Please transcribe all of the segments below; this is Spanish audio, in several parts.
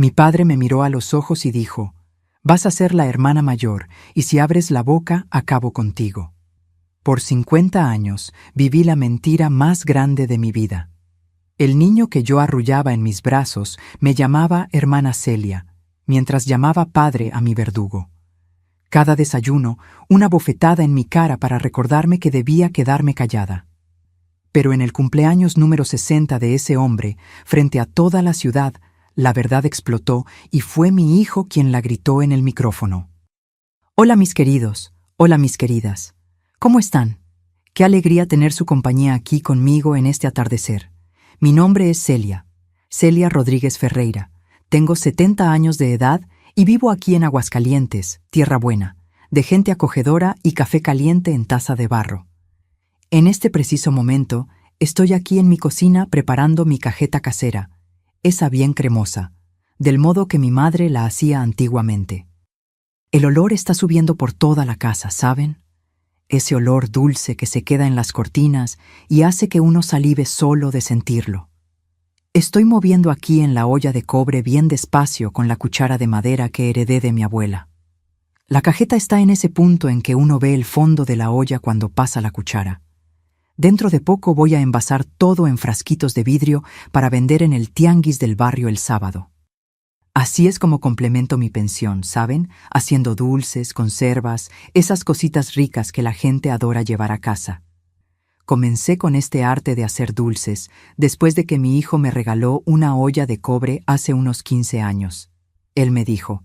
Mi padre me miró a los ojos y dijo: «Vas a ser la hermana mayor, y si abres la boca, acabo contigo». Por 50 años viví la mentira más grande de mi vida. El niño que yo arrullaba en mis brazos me llamaba hermana Celia, mientras llamaba padre a mi verdugo. Cada desayuno, una bofetada en mi cara para recordarme que debía quedarme callada. Pero en el cumpleaños número 60 de ese hombre, frente a toda la ciudad, la verdad explotó y fue mi hijo quien la gritó en el micrófono. «Hola mis queridos, hola mis queridas. ¿Cómo están? Qué alegría tener su compañía aquí conmigo en este atardecer. Mi nombre es Celia, Celia Rodríguez Ferreira. Tengo 70 años de edad y vivo aquí en Aguascalientes, tierra buena, de gente acogedora y café caliente en taza de barro. En este preciso momento, estoy aquí en mi cocina preparando mi cajeta casera, esa bien cremosa, del modo que mi madre la hacía antiguamente. El olor está subiendo por toda la casa, ¿saben? Ese olor dulce que se queda en las cortinas y hace que uno salive solo de sentirlo. Estoy moviendo aquí en la olla de cobre bien despacio con la cuchara de madera que heredé de mi abuela. La cajeta está en ese punto en que uno ve el fondo de la olla cuando pasa la cuchara. Dentro de poco voy a envasar todo en frasquitos de vidrio para vender en el tianguis del barrio el sábado. Así es como complemento mi pensión, ¿saben? Haciendo dulces, conservas, esas cositas ricas que la gente adora llevar a casa. Comencé con este arte de hacer dulces después de que mi hijo me regaló una olla de cobre hace unos 15 años. Él me dijo: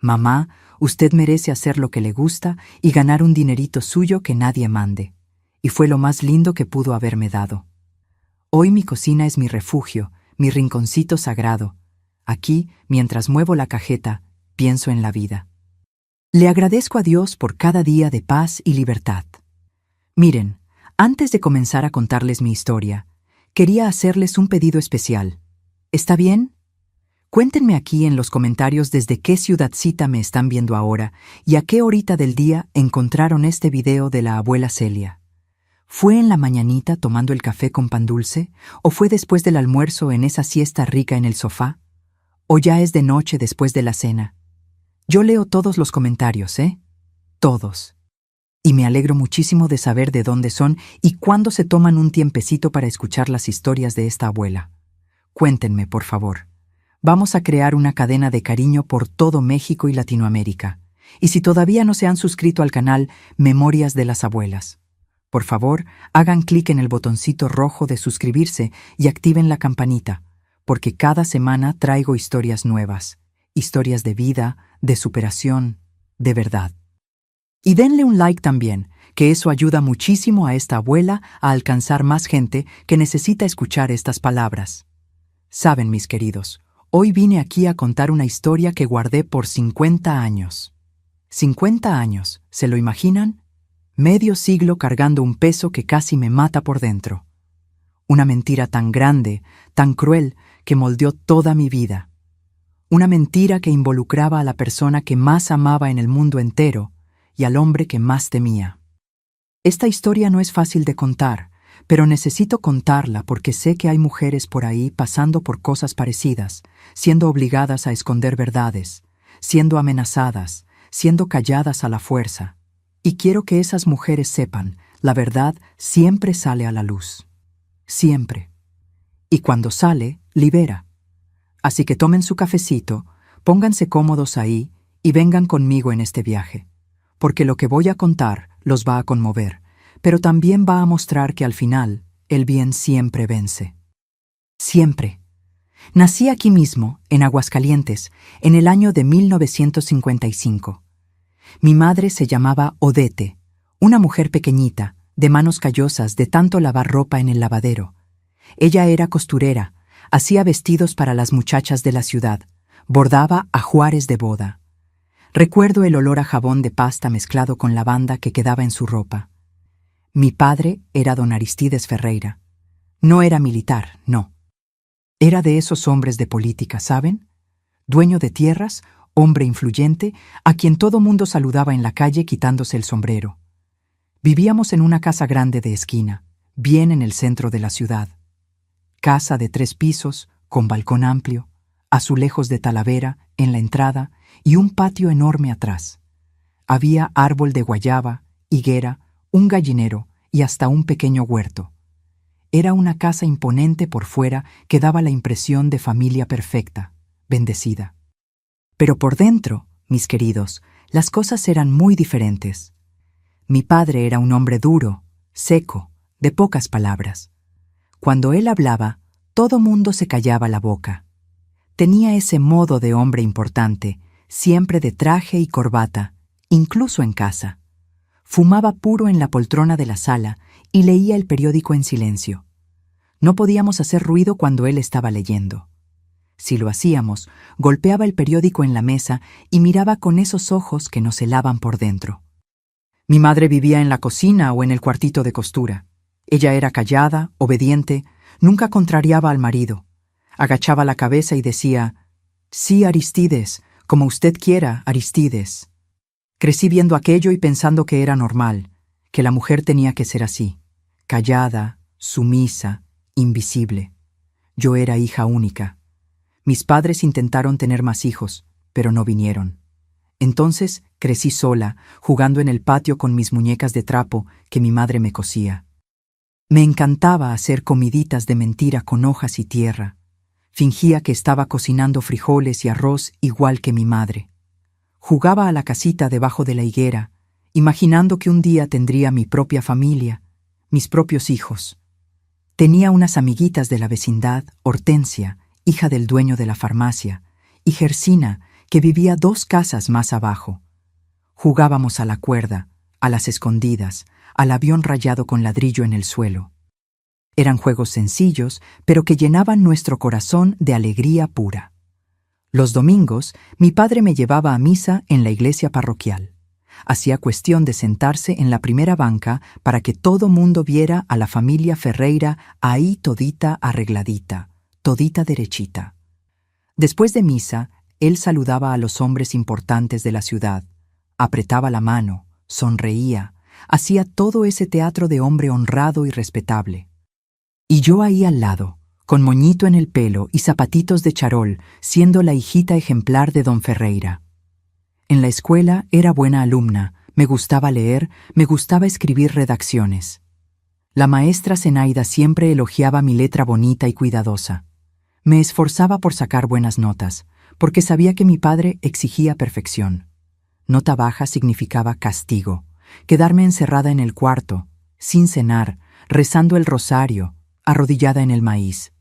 «Mamá, usted merece hacer lo que le gusta y ganar un dinerito suyo que nadie mande». Y fue lo más lindo que pudo haberme dado. Hoy mi cocina es mi refugio, mi rinconcito sagrado. Aquí, mientras muevo la cajeta, pienso en la vida. Le agradezco a Dios por cada día de paz y libertad. Miren, antes de comenzar a contarles mi historia, quería hacerles un pedido especial. ¿Está bien? Cuéntenme aquí en los comentarios desde qué ciudadcita me están viendo ahora y a qué horita del día encontraron este video de la abuela Celia. ¿Fue en la mañanita tomando el café con pan dulce? ¿O fue después del almuerzo en esa siesta rica en el sofá? ¿O ya es de noche después de la cena? Yo leo todos los comentarios, ¿eh? Todos. Y me alegro muchísimo de saber de dónde son y cuándo se toman un tiempecito para escuchar las historias de esta abuela. Cuéntenme, por favor. Vamos a crear una cadena de cariño por todo México y Latinoamérica. Y si todavía no se han suscrito al canal Memorias de las Abuelas, por favor, hagan clic en el botoncito rojo de suscribirse y activen la campanita, porque cada semana traigo historias nuevas, historias de vida, de superación, de verdad. Y denle un like también, que eso ayuda muchísimo a esta abuela a alcanzar más gente que necesita escuchar estas palabras. Saben, mis queridos, hoy vine aquí a contar una historia que guardé por 50 años. 50 años, ¿se lo imaginan? Medio siglo cargando un peso que casi me mata por dentro. Una mentira tan grande, tan cruel, que moldeó toda mi vida. Una mentira que involucraba a la persona que más amaba en el mundo entero y al hombre que más temía. Esta historia no es fácil de contar, pero necesito contarla porque sé que hay mujeres por ahí pasando por cosas parecidas, siendo obligadas a esconder verdades, siendo amenazadas, siendo calladas a la fuerza. Y quiero que esas mujeres sepan, la verdad siempre sale a la luz. Siempre. Y cuando sale, libera. Así que tomen su cafecito, pónganse cómodos ahí y vengan conmigo en este viaje. Porque lo que voy a contar los va a conmover, pero también va a mostrar que al final el bien siempre vence. Siempre. Nací aquí mismo, en Aguascalientes, en el año de 1955. Mi madre se llamaba Odete, una mujer pequeñita, de manos callosas de tanto lavar ropa en el lavadero. Ella era costurera, hacía vestidos para las muchachas de la ciudad, bordaba ajuares de boda. Recuerdo el olor a jabón de pasta mezclado con lavanda que quedaba en su ropa. Mi padre era don Aristides Ferreira. No era militar, no. Era de esos hombres de política, ¿saben? Dueño de tierras, hombre influyente, a quien todo mundo saludaba en la calle quitándose el sombrero. Vivíamos en una casa grande de esquina, bien en el centro de la ciudad. Casa de 3 pisos, con balcón amplio, azulejos de talavera en la entrada y un patio enorme atrás. Había árbol de guayaba, higuera, un gallinero y hasta un pequeño huerto. Era una casa imponente por fuera que daba la impresión de familia perfecta, bendecida. Pero por dentro, mis queridos, las cosas eran muy diferentes. Mi padre era un hombre duro, seco, de pocas palabras. Cuando él hablaba, todo mundo se callaba la boca. Tenía ese modo de hombre importante, siempre de traje y corbata, incluso en casa. Fumaba puro en la poltrona de la sala y leía el periódico en silencio. No podíamos hacer ruido cuando él estaba leyendo. Si lo hacíamos, golpeaba el periódico en la mesa y miraba con esos ojos que nos helaban por dentro. Mi madre vivía en la cocina o en el cuartito de costura. Ella era callada, obediente, nunca contrariaba al marido. Agachaba la cabeza y decía: «Sí, Aristides, como usted quiera, Aristides». Crecí viendo aquello y pensando que era normal, que la mujer tenía que ser así, callada, sumisa, invisible. Yo era hija única. Mis padres intentaron tener más hijos, pero no vinieron. Entonces crecí sola, jugando en el patio con mis muñecas de trapo que mi madre me cosía. Me encantaba hacer comiditas de mentira con hojas y tierra. Fingía que estaba cocinando frijoles y arroz igual que mi madre. Jugaba a la casita debajo de la higuera, imaginando que un día tendría mi propia familia, mis propios hijos. Tenía unas amiguitas de la vecindad, Hortensia, hija del dueño de la farmacia, y Gersina, que vivía 2 casas más abajo. Jugábamos a la cuerda, a las escondidas, al avión rayado con ladrillo en el suelo. Eran juegos sencillos, pero que llenaban nuestro corazón de alegría pura. Los domingos, mi padre me llevaba a misa en la iglesia parroquial. Hacía cuestión de sentarse en la primera banca para que todo mundo viera a la familia Ferreira ahí todita arregladita, todita derechita. Después de misa, él saludaba a los hombres importantes de la ciudad, apretaba la mano, sonreía, hacía todo ese teatro de hombre honrado y respetable. Y yo ahí al lado, con moñito en el pelo y zapatitos de charol, siendo la hijita ejemplar de don Ferreira. En la escuela era buena alumna, me gustaba leer, me gustaba escribir redacciones. La maestra Zenaida siempre elogiaba mi letra bonita y cuidadosa. Me esforzaba por sacar buenas notas, porque sabía que mi padre exigía perfección. Nota baja significaba castigo, quedarme encerrada en el cuarto, sin cenar, rezando el rosario, arrodillada en el maíz.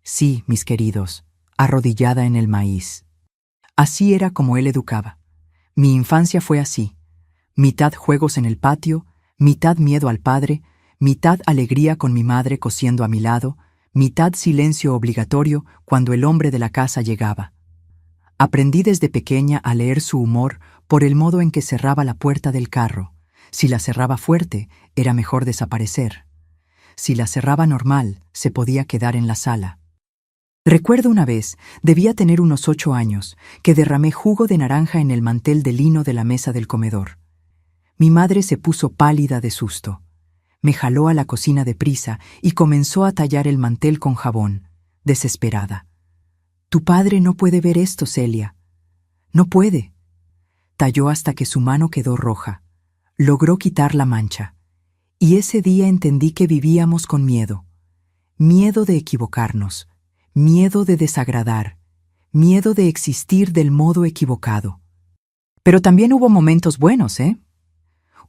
Sí, mis queridos, arrodillada en el maíz. Así era como él educaba. Mi infancia fue así, mitad juegos en el patio, mitad miedo al padre, mitad alegría con mi madre cosiendo a mi lado, mitad silencio obligatorio cuando el hombre de la casa llegaba. Aprendí desde pequeña a leer su humor por el modo en que cerraba la puerta del carro. Si la cerraba fuerte, era mejor desaparecer. Si la cerraba normal, se podía quedar en la sala. Recuerdo una vez, debía tener unos 8 años, que derramé jugo de naranja en el mantel de lino de la mesa del comedor. Mi madre se puso pálida de susto. Me jaló a la cocina deprisa y comenzó a tallar el mantel con jabón, desesperada. «Tu padre no puede ver esto, Celia. No puede». Talló hasta que su mano quedó roja. Logró quitar la mancha. Y ese día entendí que vivíamos con miedo. Miedo de equivocarnos. Miedo de desagradar, miedo de existir del modo equivocado. Pero también hubo momentos buenos, ¿eh?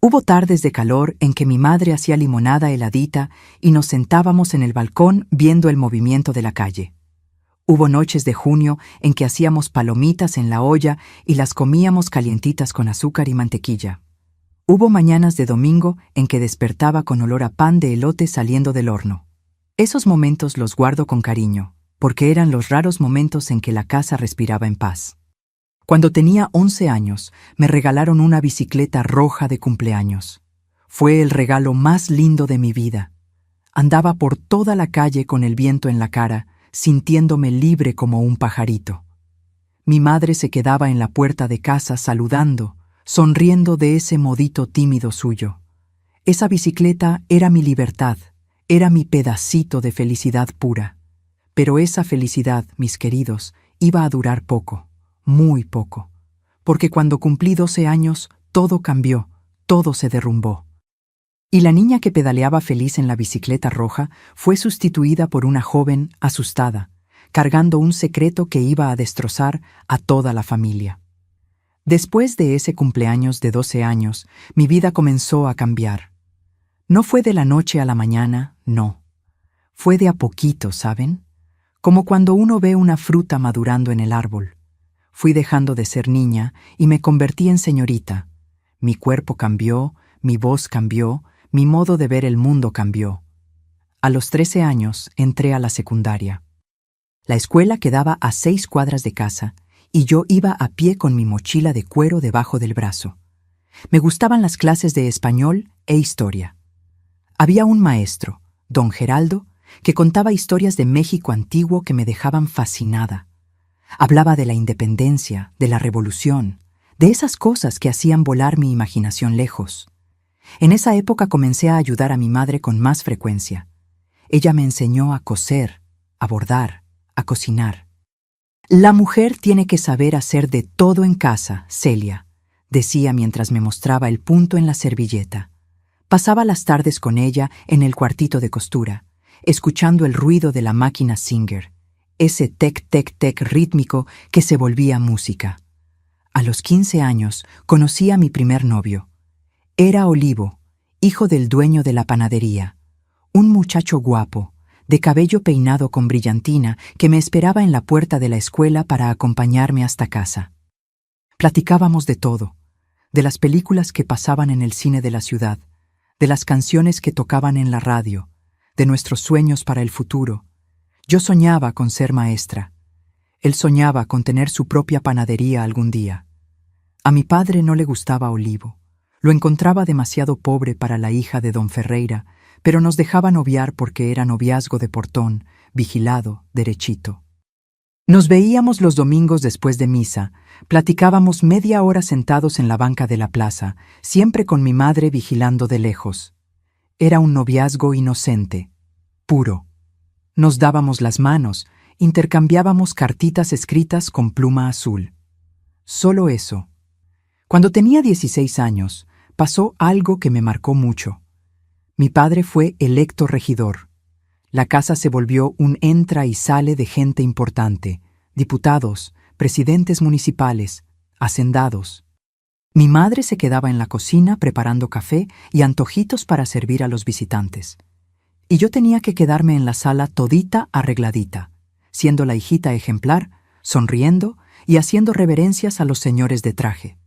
Hubo tardes de calor en que mi madre hacía limonada heladita y nos sentábamos en el balcón viendo el movimiento de la calle. Hubo noches de junio en que hacíamos palomitas en la olla y las comíamos calientitas con azúcar y mantequilla. Hubo mañanas de domingo en que despertaba con olor a pan de elote saliendo del horno. Esos momentos los guardo con cariño, porque eran los raros momentos en que la casa respiraba en paz. Cuando tenía 11 años, me regalaron una bicicleta roja de cumpleaños. Fue el regalo más lindo de mi vida. Andaba por toda la calle con el viento en la cara, sintiéndome libre como un pajarito. Mi madre se quedaba en la puerta de casa saludando, sonriendo de ese modito tímido suyo. Esa bicicleta era mi libertad, era mi pedacito de felicidad pura. Pero esa felicidad, mis queridos, iba a durar poco, muy poco, porque cuando cumplí 12 años, todo cambió, todo se derrumbó. Y la niña que pedaleaba feliz en la bicicleta roja fue sustituida por una joven asustada, cargando un secreto que iba a destrozar a toda la familia. Después de ese cumpleaños de 12 años, mi vida comenzó a cambiar. No fue de la noche a la mañana, no. Fue de a poquito, ¿saben? Como cuando uno ve una fruta madurando en el árbol. Fui dejando de ser niña y me convertí en señorita. Mi cuerpo cambió, mi voz cambió, mi modo de ver el mundo cambió. A los 13 años entré a la secundaria. La escuela quedaba a 6 cuadras de casa y yo iba a pie con mi mochila de cuero debajo del brazo. Me gustaban las clases de español e historia. Había un maestro, don Geraldo, que contaba historias de México antiguo que me dejaban fascinada. Hablaba de la independencia, de la revolución, de esas cosas que hacían volar mi imaginación lejos. En esa época comencé a ayudar a mi madre con más frecuencia. Ella me enseñó a coser, a bordar, a cocinar. La mujer tiene que saber hacer de todo en casa, Celia, decía mientras me mostraba el punto en la servilleta. Pasaba las tardes con ella en el cuartito de costura, escuchando el ruido de la máquina Singer, ese tec-tec-tec rítmico que se volvía música. A los 15 años conocí a mi primer novio. Era Olivo, hijo del dueño de la panadería, un muchacho guapo, de cabello peinado con brillantina, que me esperaba en la puerta de la escuela para acompañarme hasta casa. Platicábamos de todo, de las películas que pasaban en el cine de la ciudad, de las canciones que tocaban en la radio, de nuestros sueños para el futuro. Yo soñaba con ser maestra. Él soñaba con tener su propia panadería algún día. A mi padre no le gustaba Olivo. Lo encontraba demasiado pobre para la hija de don Ferreira, pero nos dejaba noviar porque era noviazgo de portón, vigilado, derechito. Nos veíamos los domingos después de misa, platicábamos media hora sentados en la banca de la plaza, siempre con mi madre vigilando de lejos. Era un noviazgo inocente, puro. Nos dábamos las manos, intercambiábamos cartitas escritas con pluma azul. Solo eso. Cuando tenía 16 años, pasó algo que me marcó mucho. Mi padre fue electo regidor. La casa se volvió un entra y sale de gente importante, diputados, presidentes municipales, hacendados. Mi madre se quedaba en la cocina preparando café y antojitos para servir a los visitantes. Y yo tenía que quedarme en la sala todita arregladita, siendo la hijita ejemplar, sonriendo y haciendo reverencias a los señores de traje.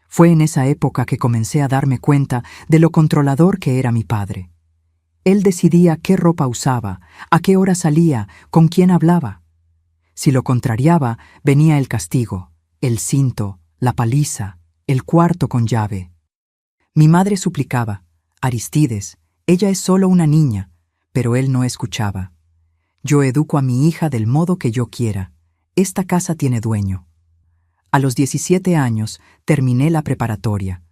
Fue en esa época que comencé a darme cuenta de lo controlador que era mi padre. Él decidía qué ropa usaba, a qué hora salía, con quién hablaba. Si lo contrariaba, venía el castigo, el cinto, la paliza, el cuarto con llave. Mi madre suplicaba: Aristides, ella es solo una niña, pero él no escuchaba. Yo educo a mi hija del modo que yo quiera. Esta casa tiene dueño. A los 17 años terminé la preparatoria.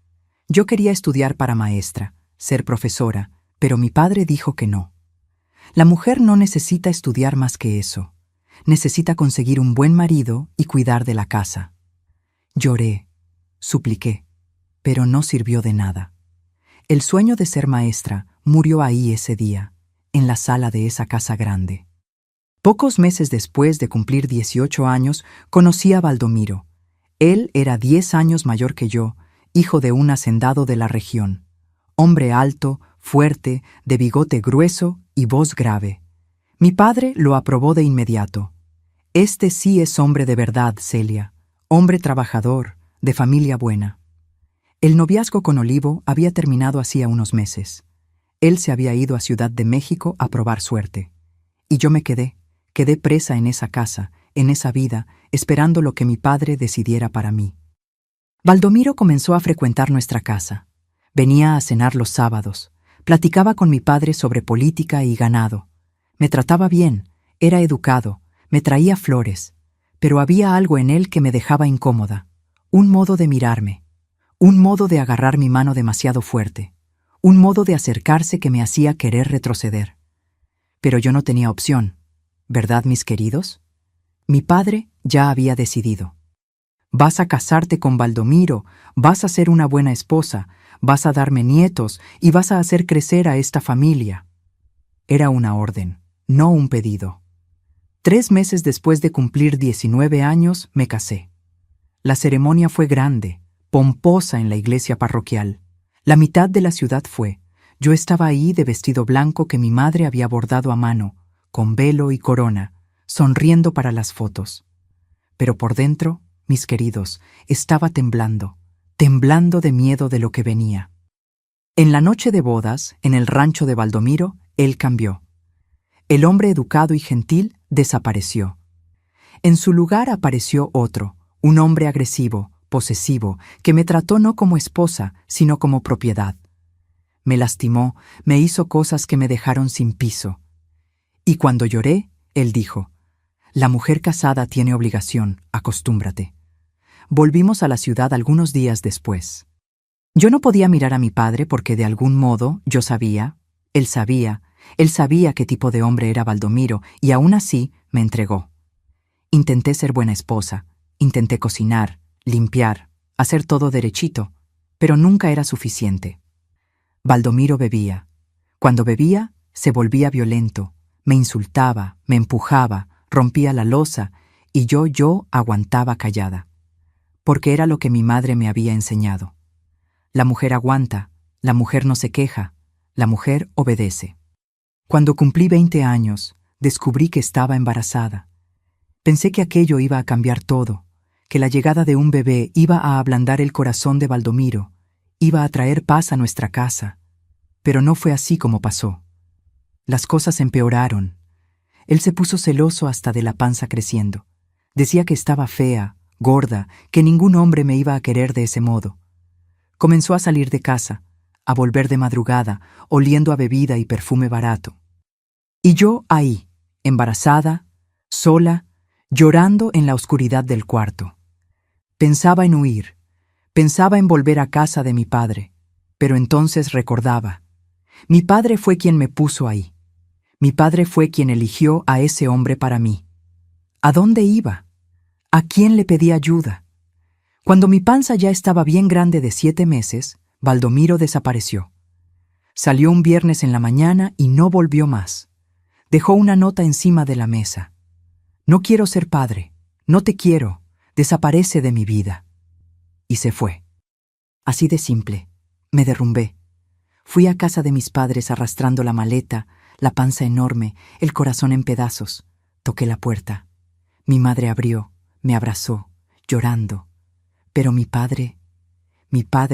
Yo quería estudiar para maestra, ser profesora, pero mi padre dijo que no. La mujer no necesita estudiar más que eso. Necesita conseguir un buen marido y cuidar de la casa. Lloré, supliqué, pero no sirvió de nada. El sueño de ser maestra murió ahí ese día, en la sala de esa casa grande. Pocos meses después de cumplir 18 años, conocí a Baldomiro. Él era 10 años mayor que yo, hijo de un hacendado de la región. Hombre alto, fuerte, de bigote grueso y voz grave. Mi padre lo aprobó de inmediato. Este sí es hombre de verdad, Celia. Hombre trabajador, de familia buena. El noviazgo con Olivo había terminado hacía unos meses. Él se había ido a Ciudad de México a probar suerte. Y yo me quedé presa en esa casa, en esa vida, esperando lo que mi padre decidiera para mí. Baldomiro comenzó a frecuentar nuestra casa. Venía a cenar los sábados. Platicaba con mi padre sobre política y ganado. Me trataba bien, era educado, me traía flores, pero había algo en él que me dejaba incómoda. Un modo de mirarme, un modo de agarrar mi mano demasiado fuerte, un modo de acercarse que me hacía querer retroceder. Pero yo no tenía opción, ¿verdad, mis queridos? Mi padre ya había decidido. Vas a casarte con Baldomiro, vas a ser una buena esposa, vas a darme nietos y vas a hacer crecer a esta familia. Era una orden, no un pedido. 3 meses después de cumplir 19 años, me casé. La ceremonia fue grande, pomposa en la iglesia parroquial. La mitad de la ciudad fue. Yo estaba ahí de vestido blanco que mi madre había bordado a mano, con velo y corona, sonriendo para las fotos. Pero por dentro, mis queridos, estaba temblando de miedo de lo que venía. En la noche de bodas, en el rancho de Baldomiro, él cambió. El hombre educado y gentil desapareció. En su lugar apareció otro, un hombre agresivo, posesivo, que me trató no como esposa, sino como propiedad. Me lastimó, me hizo cosas que me dejaron sin piso. Y cuando lloré, él dijo: «La mujer casada tiene obligación, acostúmbrate». Volvimos a la ciudad algunos días después. Yo no podía mirar a mi padre porque de algún modo yo sabía, él sabía qué tipo de hombre era Baldomiro y aún así me entregó. Intenté ser buena esposa, intenté cocinar, limpiar, hacer todo derechito, pero nunca era suficiente. Baldomiro bebía. Cuando bebía, se volvía violento, me insultaba, me empujaba, rompía la loza y yo aguantaba callada. Porque era lo que mi madre me había enseñado. La mujer aguanta, la mujer no se queja, la mujer obedece. Cuando cumplí 20 años, descubrí que estaba embarazada. Pensé que aquello iba a cambiar todo, que la llegada de un bebé iba a ablandar el corazón de Baldomiro, iba a traer paz a nuestra casa. Pero no fue así como pasó. Las cosas empeoraron. Él se puso celoso hasta de la panza creciendo. Decía que estaba fea, gorda, que ningún hombre me iba a querer de ese modo. Comenzó a salir de casa, a volver de madrugada, oliendo a bebida y perfume barato. Y yo ahí, embarazada, sola, llorando en la oscuridad del cuarto. Pensaba en huir, pensaba en volver a casa de mi padre, pero entonces recordaba. Mi padre fue quien me puso ahí. Mi padre fue quien eligió a ese hombre para mí. ¿A dónde iba? ¿A quién le pedí ayuda? Cuando mi panza ya estaba bien grande de 7 meses, Baldomiro desapareció. Salió un viernes en la mañana y no volvió más. Dejó una nota encima de la mesa. «No quiero ser padre, no te quiero, desaparece de mi vida». Y se fue. Así de simple, me derrumbé. Fui a casa de mis padres arrastrando la maleta, la panza enorme, el corazón en pedazos. Toqué la puerta. Mi madre abrió, me abrazó, llorando. Pero mi padre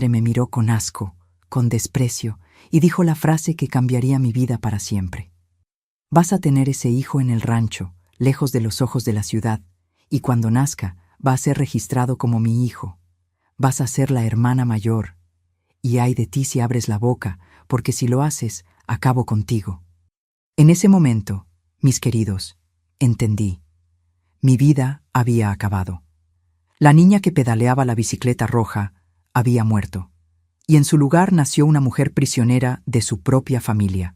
me miró con asco, con desprecio, y dijo la frase que cambiaría mi vida para siempre. «Vas a tener ese hijo en el rancho, lejos de los ojos de la ciudad, y cuando nazca va a ser registrado como mi hijo. Vas a ser la hermana mayor, y ay de ti si abres la boca, porque si lo haces, acabo contigo». En ese momento, mis queridos, entendí. Mi vida había acabado. La niña que pedaleaba la bicicleta roja había muerto, y en su lugar nació una mujer prisionera de su propia familia.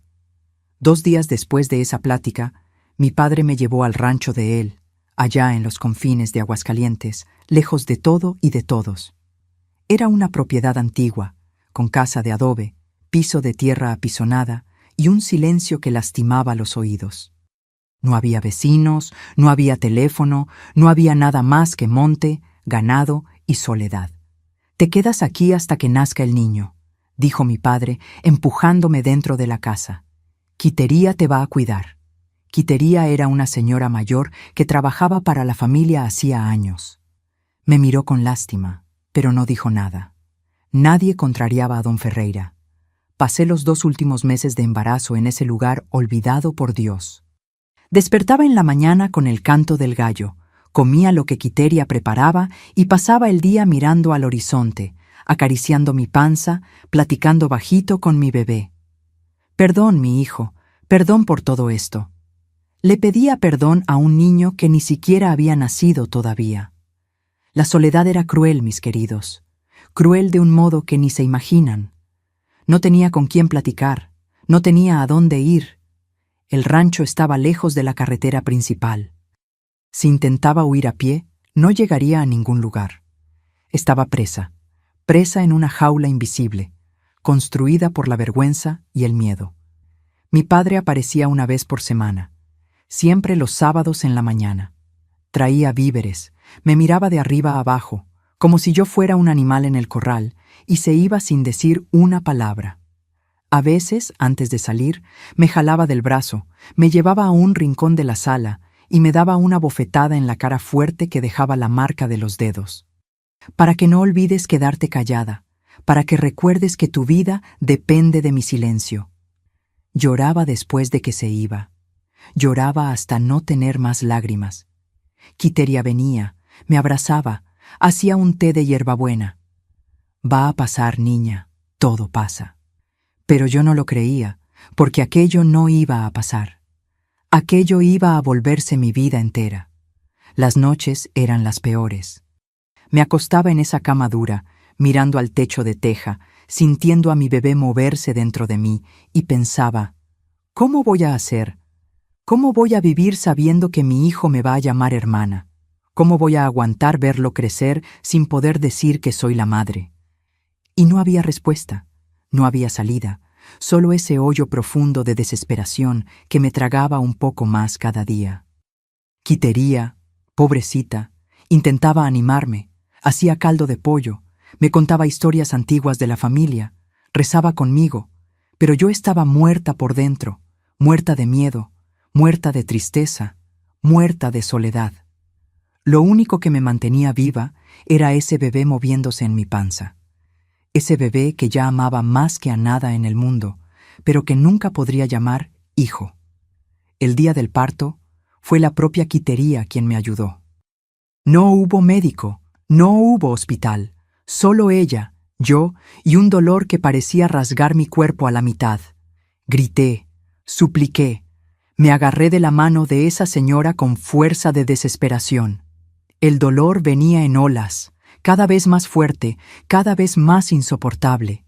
2 días después de esa plática, mi padre me llevó al rancho de él, allá en los confines de Aguascalientes, lejos de todo y de todos. Era una propiedad antigua, con casa de adobe, piso de tierra apisonada y un silencio que lastimaba los oídos. No había vecinos, no había teléfono, no había nada más que monte, ganado y soledad. «Te quedas aquí hasta que nazca el niño», dijo mi padre, empujándome dentro de la casa. «Quitería te va a cuidar». Quitería era una señora mayor que trabajaba para la familia hacía años. Me miró con lástima, pero no dijo nada. Nadie contrariaba a don Ferreira. Pasé los 2 últimos meses de embarazo en ese lugar olvidado por Dios. Despertaba en la mañana con el canto del gallo, comía lo que Quiteria preparaba y pasaba el día mirando al horizonte, acariciando mi panza, platicando bajito con mi bebé. «Perdón, mi hijo, perdón por todo esto». Le pedía perdón a un niño que ni siquiera había nacido todavía. La soledad era cruel, mis queridos, cruel de un modo que ni se imaginan. No tenía con quién platicar, no tenía a dónde ir. El rancho estaba lejos de la carretera principal. Si intentaba huir a pie, no llegaría a ningún lugar. Estaba presa en una jaula invisible, construida por la vergüenza y el miedo. Mi padre aparecía una vez por semana, siempre los sábados en la mañana. Traía víveres, me miraba de arriba a abajo, como si yo fuera un animal en el corral, y se iba sin decir una palabra. A veces, antes de salir, me jalaba del brazo, me llevaba a un rincón de la sala y me daba una bofetada en la cara fuerte que dejaba la marca de los dedos. Para que no olvides quedarte callada, para que recuerdes que tu vida depende de mi silencio. Lloraba después de que se iba. Lloraba hasta no tener más lágrimas. Quiteria venía, me abrazaba, hacía un té de hierbabuena. Va a pasar, niña, todo pasa. Pero yo no lo creía, porque aquello no iba a pasar. Aquello iba a volverse mi vida entera. Las noches eran las peores. Me acostaba en esa cama dura, mirando al techo de teja, sintiendo a mi bebé moverse dentro de mí, y pensaba, ¿cómo voy a hacer? ¿Cómo voy a vivir sabiendo que mi hijo me va a llamar hermana? ¿Cómo voy a aguantar verlo crecer sin poder decir que soy la madre? Y no había respuesta, no había salida, solo ese hoyo profundo de desesperación que me tragaba un poco más cada día. Quitería, pobrecita, intentaba animarme, hacía caldo de pollo, me contaba historias antiguas de la familia, rezaba conmigo, pero yo estaba muerta por dentro, muerta de miedo, muerta de tristeza, muerta de soledad. Lo único que me mantenía viva era ese bebé moviéndose en mi panza. Ese bebé que ya amaba más que a nada en el mundo, pero que nunca podría llamar hijo. El día del parto, fue la propia Quitería quien me ayudó. No hubo médico, no hubo hospital, solo ella, yo y un dolor que parecía rasgar mi cuerpo a la mitad. Grité, supliqué, me agarré de la mano de esa señora con fuerza de desesperación. El dolor venía en olas, cada vez más fuerte, cada vez más insoportable.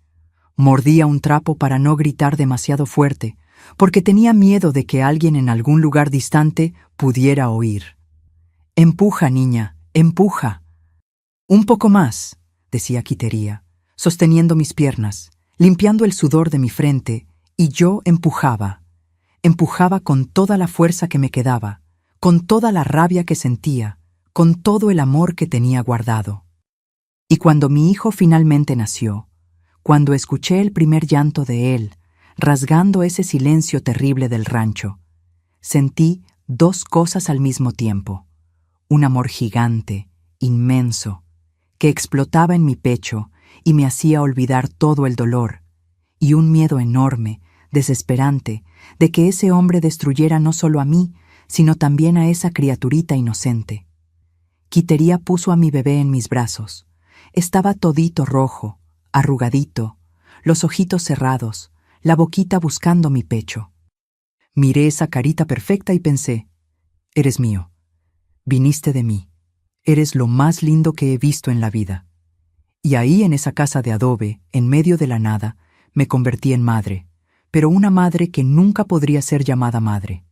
Mordía un trapo para no gritar demasiado fuerte, porque tenía miedo de que alguien en algún lugar distante pudiera oír. «Empuja, niña, empuja». «Un poco más», decía Quitería, sosteniendo mis piernas, limpiando el sudor de mi frente, y yo empujaba. Empujaba con toda la fuerza que me quedaba, con toda la rabia que sentía, con todo el amor que tenía guardado. Y cuando mi hijo finalmente nació, cuando escuché el primer llanto de él, rasgando ese silencio terrible del rancho, sentí dos cosas al mismo tiempo: un amor gigante, inmenso, que explotaba en mi pecho y me hacía olvidar todo el dolor, y un miedo enorme, desesperante, de que ese hombre destruyera no solo a mí, sino también a esa criaturita inocente. Quitería puso a mi bebé en mis brazos. Estaba todito rojo, arrugadito, los ojitos cerrados, la boquita buscando mi pecho. Miré esa carita perfecta y pensé, eres mío, viniste de mí, eres lo más lindo que he visto en la vida. Y ahí en esa casa de adobe, en medio de la nada, me convertí en madre, pero una madre que nunca podría ser llamada madre.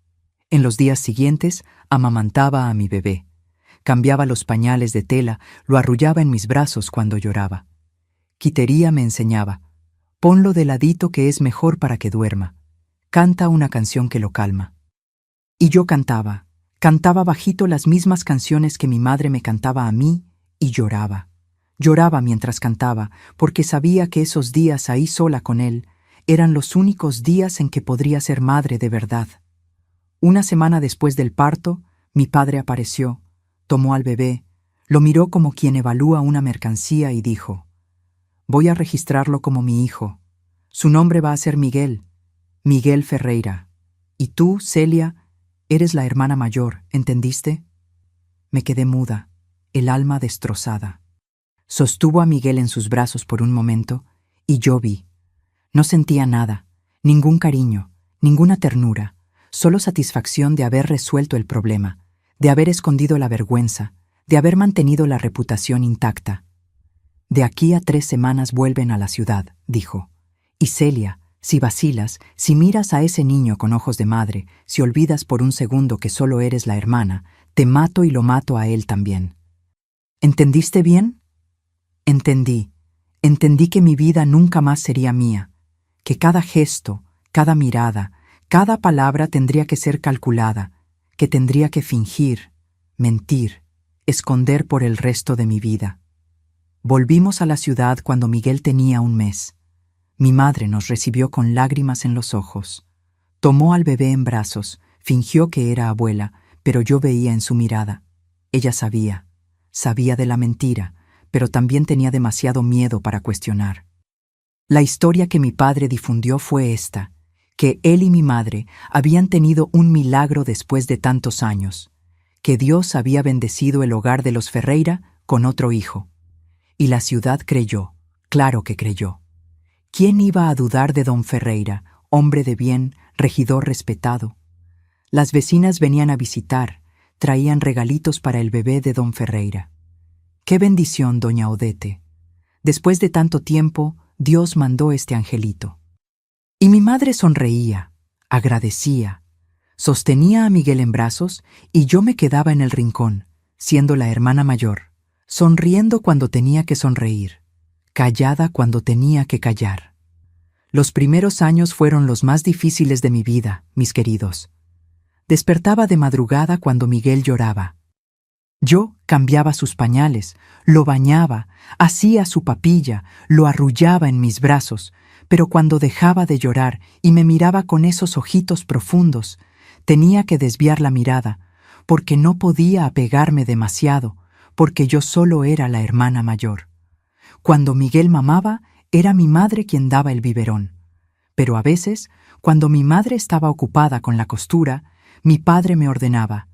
En los días siguientes amamantaba a mi bebé. Cambiaba los pañales de tela, lo arrullaba en mis brazos cuando lloraba. Quitería me enseñaba, ponlo de ladito que es mejor para que duerma. Canta una canción que lo calma. Y yo cantaba bajito las mismas canciones que mi madre me cantaba a mí y lloraba. Lloraba mientras cantaba porque sabía que esos días ahí sola con él eran los únicos días en que podría ser madre de verdad. Una semana después del parto, mi padre apareció. Tomó al bebé, lo miró como quien evalúa una mercancía y dijo, «Voy a registrarlo como mi hijo. Su nombre va a ser Miguel, Miguel Ferreira. Y tú, Celia, eres la hermana mayor, ¿entendiste?» Me quedé muda, el alma destrozada. Sostuvo a Miguel en sus brazos por un momento y yo vi. No sentía nada, ningún cariño, ninguna ternura, solo satisfacción de haber resuelto el problema, de haber escondido la vergüenza, de haber mantenido la reputación intacta. «De aquí a 3 semanas vuelven a la ciudad», dijo. «Y Celia, si vacilas, si miras a ese niño con ojos de madre, si olvidas por un segundo que solo eres la hermana, Te mato y lo mato a él también. ¿Entendiste bien? Entendí. Entendí que mi vida nunca más sería mía, que cada gesto, cada mirada, cada palabra tendría que ser calculada, que tendría que fingir, mentir, esconder por el resto de mi vida. Volvimos a la ciudad cuando Miguel tenía un mes. Mi madre nos recibió con lágrimas en los ojos. Tomó al bebé en brazos, fingió que era abuela, pero yo veía en su mirada. Ella sabía de la mentira, pero también tenía demasiado miedo para cuestionar. La historia que mi padre difundió fue esta, que él y mi madre habían tenido un milagro después de tantos años, que Dios había bendecido el hogar de los Ferreira con otro hijo. Y la ciudad creyó, claro que creyó. ¿Quién iba a dudar de don Ferreira, hombre de bien, regidor respetado? Las vecinas venían a visitar, traían regalitos para el bebé de don Ferreira. ¡Qué bendición, doña Odete! Después de tanto tiempo, Dios mandó este angelito. Y mi madre sonreía, agradecía, sostenía a Miguel en brazos y yo me quedaba en el rincón, siendo la hermana mayor, sonriendo cuando tenía que sonreír, callada cuando tenía que callar. Los primeros años fueron los más difíciles de mi vida, mis queridos. Despertaba de madrugada cuando Miguel lloraba. Yo cambiaba sus pañales, lo bañaba, hacía su papilla, lo arrullaba en mis brazos, pero cuando dejaba de llorar y me miraba con esos ojitos profundos, tenía que desviar la mirada, porque no podía apegarme demasiado, porque yo solo era la hermana mayor. Cuando Miguel mamaba, era mi madre quien daba el biberón. Pero a veces, cuando mi madre estaba ocupada con la costura, mi padre me ordenaba: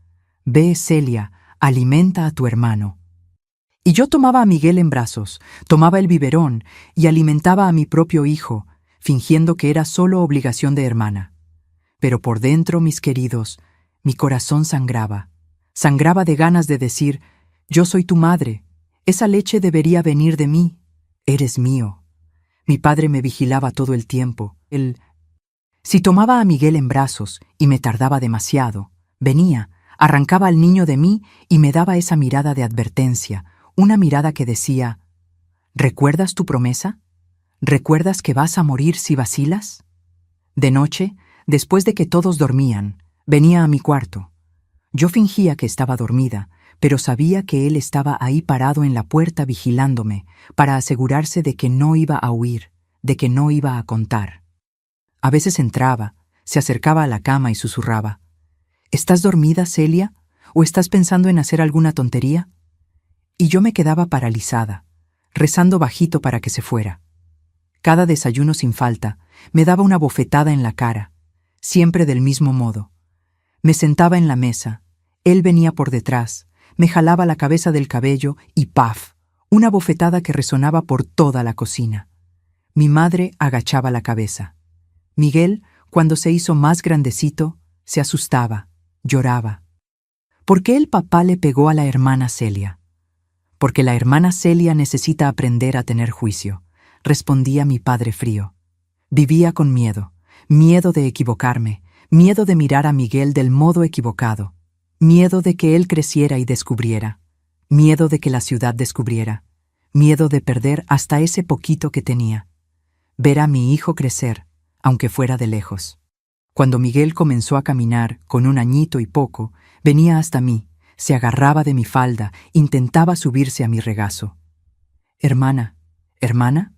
«Ve, Celia, alimenta a tu hermano». Y yo tomaba a Miguel en brazos, tomaba el biberón y alimentaba a mi propio hijo, fingiendo que era solo obligación de hermana. Pero por dentro, mis queridos, mi corazón sangraba. Sangraba de ganas de decir: «Yo soy tu madre, esa leche debería venir de mí, eres mío». Mi padre me vigilaba todo el tiempo. Si tomaba a Miguel en brazos y me tardaba demasiado, venía, arrancaba al niño de mí y me daba esa mirada de advertencia, una mirada que decía: «¿Recuerdas tu promesa? ¿Recuerdas que vas a morir si vacilas?». De noche, después de que todos dormían, venía a mi cuarto. Yo fingía que estaba dormida, pero sabía que él estaba ahí parado en la puerta vigilándome para asegurarse de que no iba a huir, de que no iba a contar. A veces entraba, se acercaba a la cama y susurraba: «¿Estás dormida, Celia? ¿O estás pensando en hacer alguna tontería?». Y yo me quedaba paralizada, rezando bajito para que se fuera. Cada desayuno sin falta me daba una bofetada en la cara, siempre del mismo modo. Me sentaba en la mesa, él venía por detrás, me jalaba la cabeza del cabello y ¡paf!, una bofetada que resonaba por toda la cocina. Mi madre agachaba la cabeza. Miguel, cuando se hizo más grandecito, se asustaba, lloraba. ¿Por qué el papá le pegó a la hermana Celia? «Porque la hermana Celia necesita aprender a tener juicio», respondía mi padre frío. Vivía con miedo, miedo de equivocarme, miedo de mirar a Miguel del modo equivocado, miedo de que él creciera y descubriera, miedo de que la ciudad descubriera, miedo de perder hasta ese poquito que tenía. Ver a mi hijo crecer, aunque fuera de lejos. Cuando Miguel comenzó a caminar, con un añito y poco, venía hasta mí, se agarraba de mi falda, intentaba subirse a mi regazo. «Hermana, hermana».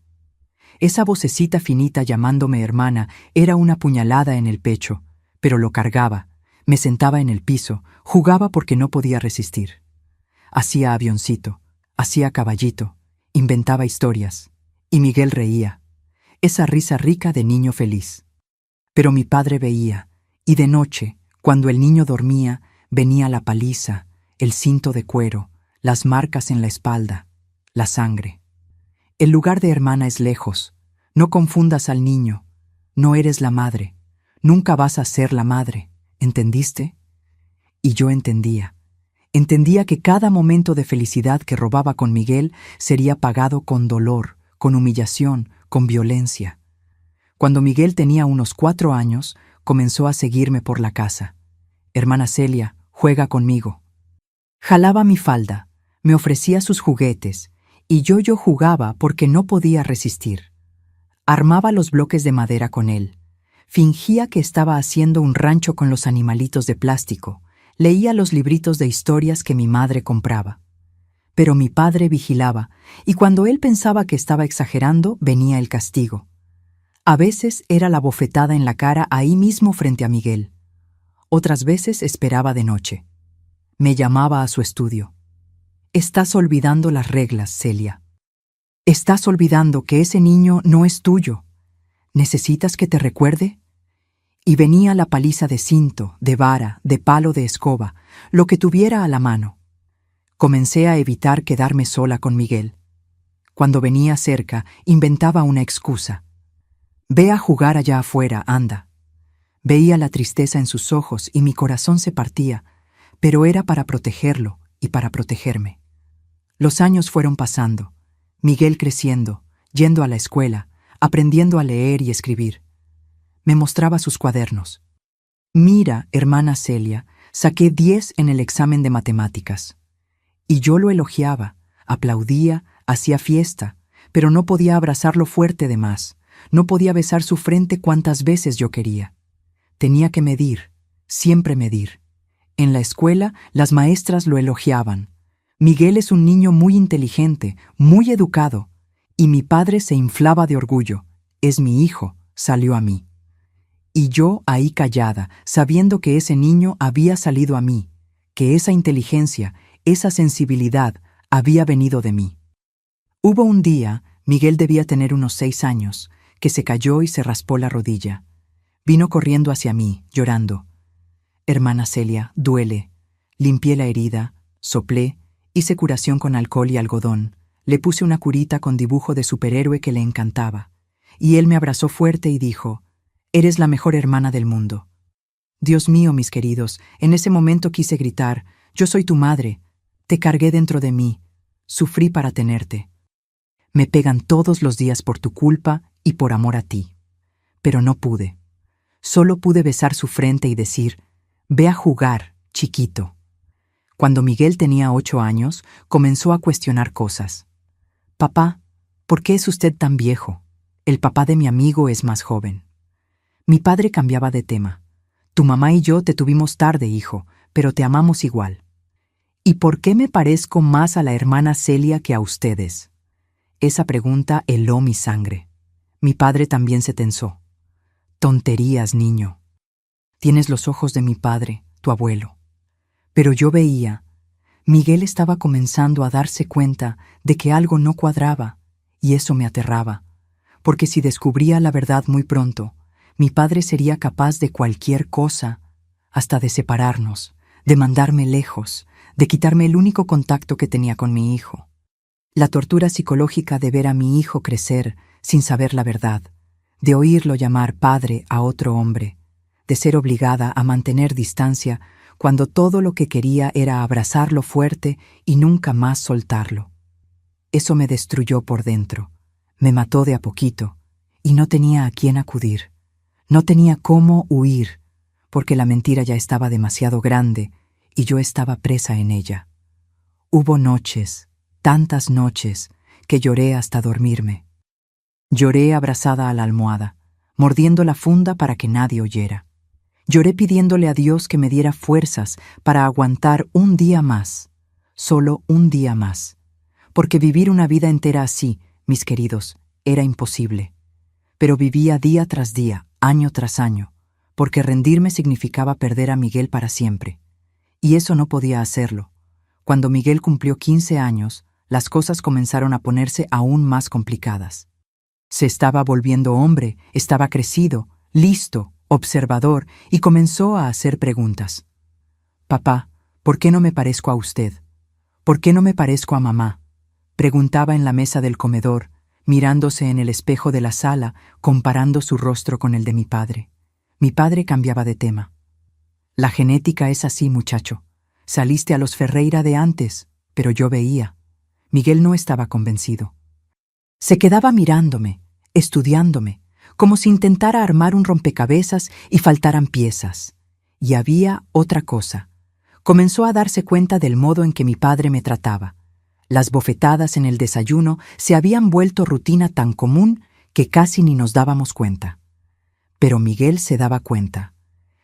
Esa vocecita finita llamándome hermana era una puñalada en el pecho, pero lo cargaba, me sentaba en el piso, jugaba porque no podía resistir. Hacía avioncito, hacía caballito, inventaba historias, y Miguel reía, esa risa rica de niño feliz. Pero mi padre veía, y de noche, cuando el niño dormía, venía la paliza, el cinto de cuero, las marcas en la espalda, la sangre. El lugar de hermana es lejos. No confundas al niño. No eres la madre. Nunca vas a ser la madre. ¿Entendiste? Y yo entendía. Entendía que cada momento de felicidad que robaba con Miguel sería pagado con dolor, con humillación, con violencia. Cuando Miguel tenía unos 4 años, comenzó a seguirme por la casa. «Hermana Celia, juega conmigo». Jalaba mi falda, me ofrecía sus juguetes, y yo jugaba porque no podía resistir. Armaba los bloques de madera con él. Fingía que estaba haciendo un rancho con los animalitos de plástico. Leía los libritos de historias que mi madre compraba. Pero mi padre vigilaba, y cuando él pensaba que estaba exagerando, venía el castigo. A veces era la bofetada en la cara ahí mismo frente a Miguel. Otras veces esperaba de noche. Me llamaba a su estudio. Estás olvidando las reglas, Celia. Estás olvidando que ese niño no es tuyo. ¿Necesitas que te recuerde? Y venía la paliza de cinto, de vara, de palo de escoba, lo que tuviera a la mano. Comencé a evitar quedarme sola con Miguel. Cuando venía cerca, inventaba una excusa. Ve a jugar allá afuera, anda. Veía la tristeza en sus ojos y mi corazón se partía, pero era para protegerlo y para protegerme. Los años fueron pasando, Miguel creciendo, yendo a la escuela, aprendiendo a leer y escribir. Me mostraba sus cuadernos. Mira, hermana Celia, saqué 10 en el examen de matemáticas. Y yo lo elogiaba, aplaudía, hacía fiesta, pero no podía abrazarlo fuerte de más, no podía besar su frente cuantas veces yo quería. Tenía que medir, siempre medir. En la escuela, las maestras lo elogiaban. Miguel es un niño muy inteligente, muy educado, y mi padre se inflaba de orgullo. Es mi hijo, salió a mí. Y yo ahí callada, sabiendo que ese niño había salido a mí, que esa inteligencia, esa sensibilidad había venido de mí. Hubo un día, Miguel debía tener unos 6 años, que se cayó y se raspó la rodilla. Vino corriendo hacia mí, llorando. Hermana Celia, duele. Limpié la herida, soplé, hice curación con alcohol y algodón, le puse una curita con dibujo de superhéroe que le encantaba, y él me abrazó fuerte y dijo, «Eres la mejor hermana del mundo». Dios mío, mis queridos, en ese momento quise gritar, «Yo soy tu madre, te cargué dentro de mí, sufrí para tenerte. Me pegan todos los días por tu culpa y por amor a ti». Pero no pude. Solo pude besar su frente y decir, «Ve a jugar, chiquito». Cuando Miguel tenía 8 años, comenzó a cuestionar cosas. «Papá, ¿por qué es usted tan viejo? El papá de mi amigo es más joven». Mi padre cambiaba de tema. «Tu mamá y yo te tuvimos tarde, hijo, pero te amamos igual». «¿Y por qué me parezco más a la hermana Celia que a ustedes?». Esa pregunta heló mi sangre. Mi padre también se tensó. «Tonterías, niño. Tienes los ojos de mi padre, tu abuelo». Pero yo veía, Miguel estaba comenzando a darse cuenta de que algo no cuadraba, y eso me aterraba, porque si descubría la verdad muy pronto, mi padre sería capaz de cualquier cosa, hasta de separarnos, de mandarme lejos, de quitarme el único contacto que tenía con mi hijo. La tortura psicológica de ver a mi hijo crecer sin saber la verdad, de oírlo llamar padre a otro hombre, de ser obligada a mantener distancia cuando todo lo que quería era abrazarlo fuerte y nunca más soltarlo. Eso me destruyó por dentro, me mató de a poquito, y no tenía a quién acudir. No tenía cómo huir, porque la mentira ya estaba demasiado grande y yo estaba presa en ella. Hubo noches, tantas noches, que lloré hasta dormirme. Lloré abrazada a la almohada, mordiendo la funda para que nadie oyera. Lloré pidiéndole a Dios que me diera fuerzas para aguantar un día más, solo un día más, porque vivir una vida entera así, mis queridos, era imposible. Pero vivía día tras día, año tras año, porque rendirme significaba perder a Miguel para siempre. Y eso no podía hacerlo. Cuando Miguel cumplió 15 años, las cosas comenzaron a ponerse aún más complicadas. Se estaba volviendo hombre, estaba crecido, listo, observador, y comenzó a hacer preguntas. «Papá, ¿por qué no me parezco a usted? ¿Por qué no me parezco a mamá?», preguntaba en la mesa del comedor, mirándose en el espejo de la sala, comparando su rostro con el de mi padre. Mi padre cambiaba de tema. «La genética es así, muchacho. Saliste a los Ferreira de antes, pero yo veía». Miguel no estaba convencido. Se quedaba mirándome, estudiándome, como si intentara armar un rompecabezas y faltaran piezas. Y había otra cosa. Comenzó a darse cuenta del modo en que mi padre me trataba. Las bofetadas en el desayuno se habían vuelto rutina tan común que casi ni nos dábamos cuenta. Pero Miguel se daba cuenta.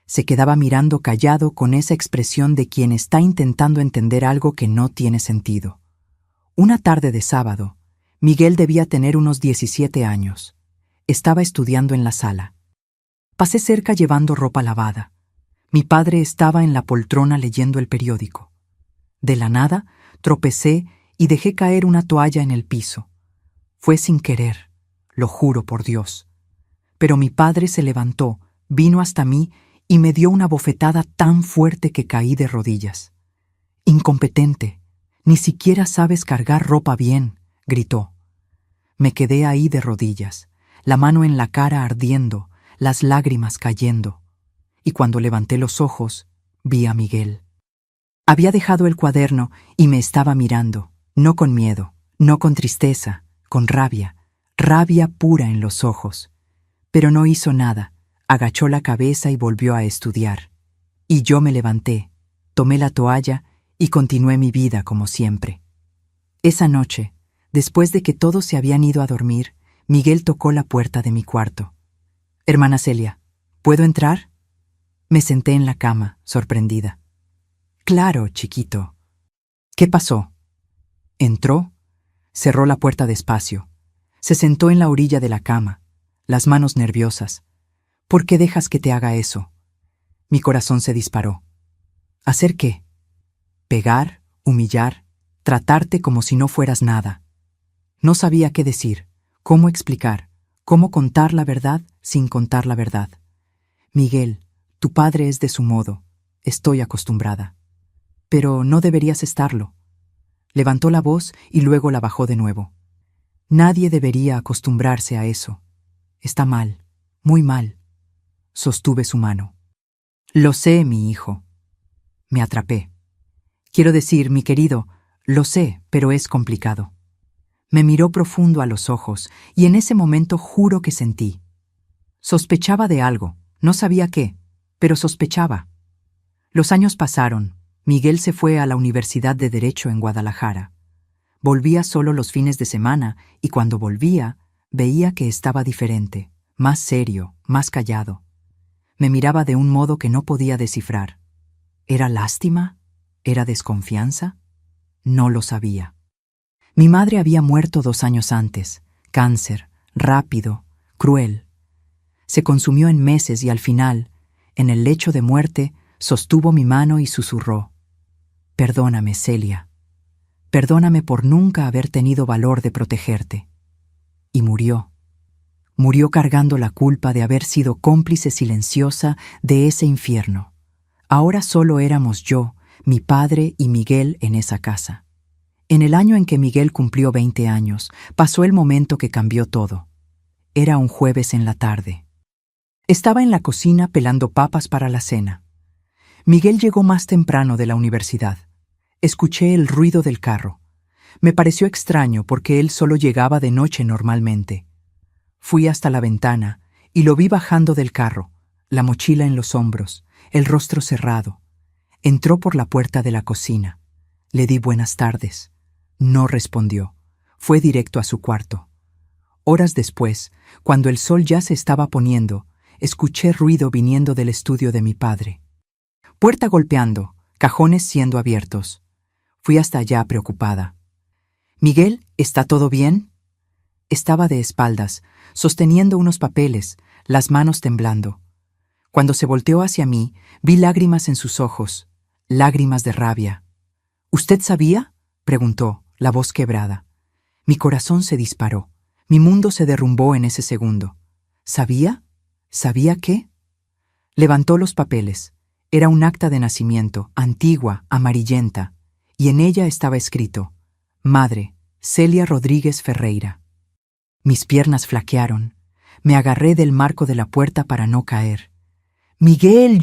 Se quedaba mirando callado con esa expresión de quien está intentando entender algo que no tiene sentido. Una tarde de sábado, Miguel debía tener unos 17 años. Estaba estudiando en la sala. Pasé cerca llevando ropa lavada. Mi padre estaba en la poltrona leyendo el periódico. De la nada, tropecé y dejé caer una toalla en el piso. Fue sin querer, lo juro por Dios. Pero mi padre se levantó, vino hasta mí y me dio una bofetada tan fuerte que caí de rodillas. «Incompetente, ni siquiera sabes cargar ropa bien», gritó. Me quedé ahí de rodillas, la mano en la cara ardiendo, las lágrimas cayendo. Y cuando levanté los ojos, vi a Miguel. Había dejado el cuaderno y me estaba mirando, no con miedo, no con tristeza, con rabia, rabia pura en los ojos. Pero no hizo nada, agachó la cabeza y volvió a estudiar. Y yo me levanté, tomé la toalla y continué mi vida como siempre. Esa noche, después de que todos se habían ido a dormir, Miguel tocó la puerta de mi cuarto. «Hermana Celia, ¿puedo entrar?» Me senté en la cama, sorprendida. «Claro, chiquito». «¿Qué pasó?» Entró, cerró la puerta despacio, se sentó en la orilla de la cama, las manos nerviosas. «¿Por qué dejas que te haga eso?» Mi corazón se disparó. ¿Hacer qué? Pegar, humillar, tratarte como si no fueras nada. No sabía qué decir, cómo explicar, cómo contar la verdad sin contar la verdad. «Miguel, tu padre es de su modo. Estoy acostumbrada». «Pero no deberías estarlo». Levantó la voz y luego la bajó de nuevo. «Nadie debería acostumbrarse a eso. Está mal, muy mal». Sostuve su mano. «Lo sé, mi hijo». Me atrapé. «Quiero decir, mi querido, lo sé, pero es complicado». Me miró profundo a los ojos y en ese momento juro que sentí. Sospechaba de algo, no sabía qué, pero sospechaba. Los años pasaron. Miguel se fue a la Universidad de Derecho en Guadalajara. Volvía solo los fines de semana y cuando volvía, veía que estaba diferente, más serio, más callado. Me miraba de un modo que no podía descifrar. ¿Era lástima? ¿Era desconfianza? No lo sabía. Mi madre había muerto 2 años antes, cáncer, rápido, cruel. Se consumió en meses y al final, en el lecho de muerte, sostuvo mi mano y susurró: «Perdóname, Celia. Perdóname por nunca haber tenido valor de protegerte». Y murió. Murió cargando la culpa de haber sido cómplice silenciosa de ese infierno. Ahora solo éramos yo, mi padre y Miguel en esa casa. En el año en que Miguel cumplió 20 años, pasó el momento que cambió todo. Era un jueves en la tarde. Estaba en la cocina pelando papas para la cena. Miguel llegó más temprano de la universidad. Escuché el ruido del carro. Me pareció extraño porque él solo llegaba de noche normalmente. Fui hasta la ventana y lo vi bajando del carro, la mochila en los hombros, el rostro cerrado. Entró por la puerta de la cocina. Le di buenas tardes. No respondió. Fue directo a su cuarto. Horas después, cuando el sol ya se estaba poniendo, escuché ruido viniendo del estudio de mi padre. Puerta golpeando, cajones siendo abiertos. Fui hasta allá preocupada. «Miguel, ¿está todo bien?» Estaba de espaldas, sosteniendo unos papeles, las manos temblando. Cuando se volteó hacia mí, vi lágrimas en sus ojos, lágrimas de rabia. «¿Usted sabía?», preguntó, la voz quebrada. Mi corazón se disparó. Mi mundo se derrumbó en ese segundo. ¿Sabía? ¿Sabía qué? Levantó los papeles. Era un acta de nacimiento, antigua, amarillenta, y en ella estaba escrito: «Madre, Celia Rodríguez Ferreira». Mis piernas flaquearon. Me agarré del marco de la puerta para no caer. «Miguel,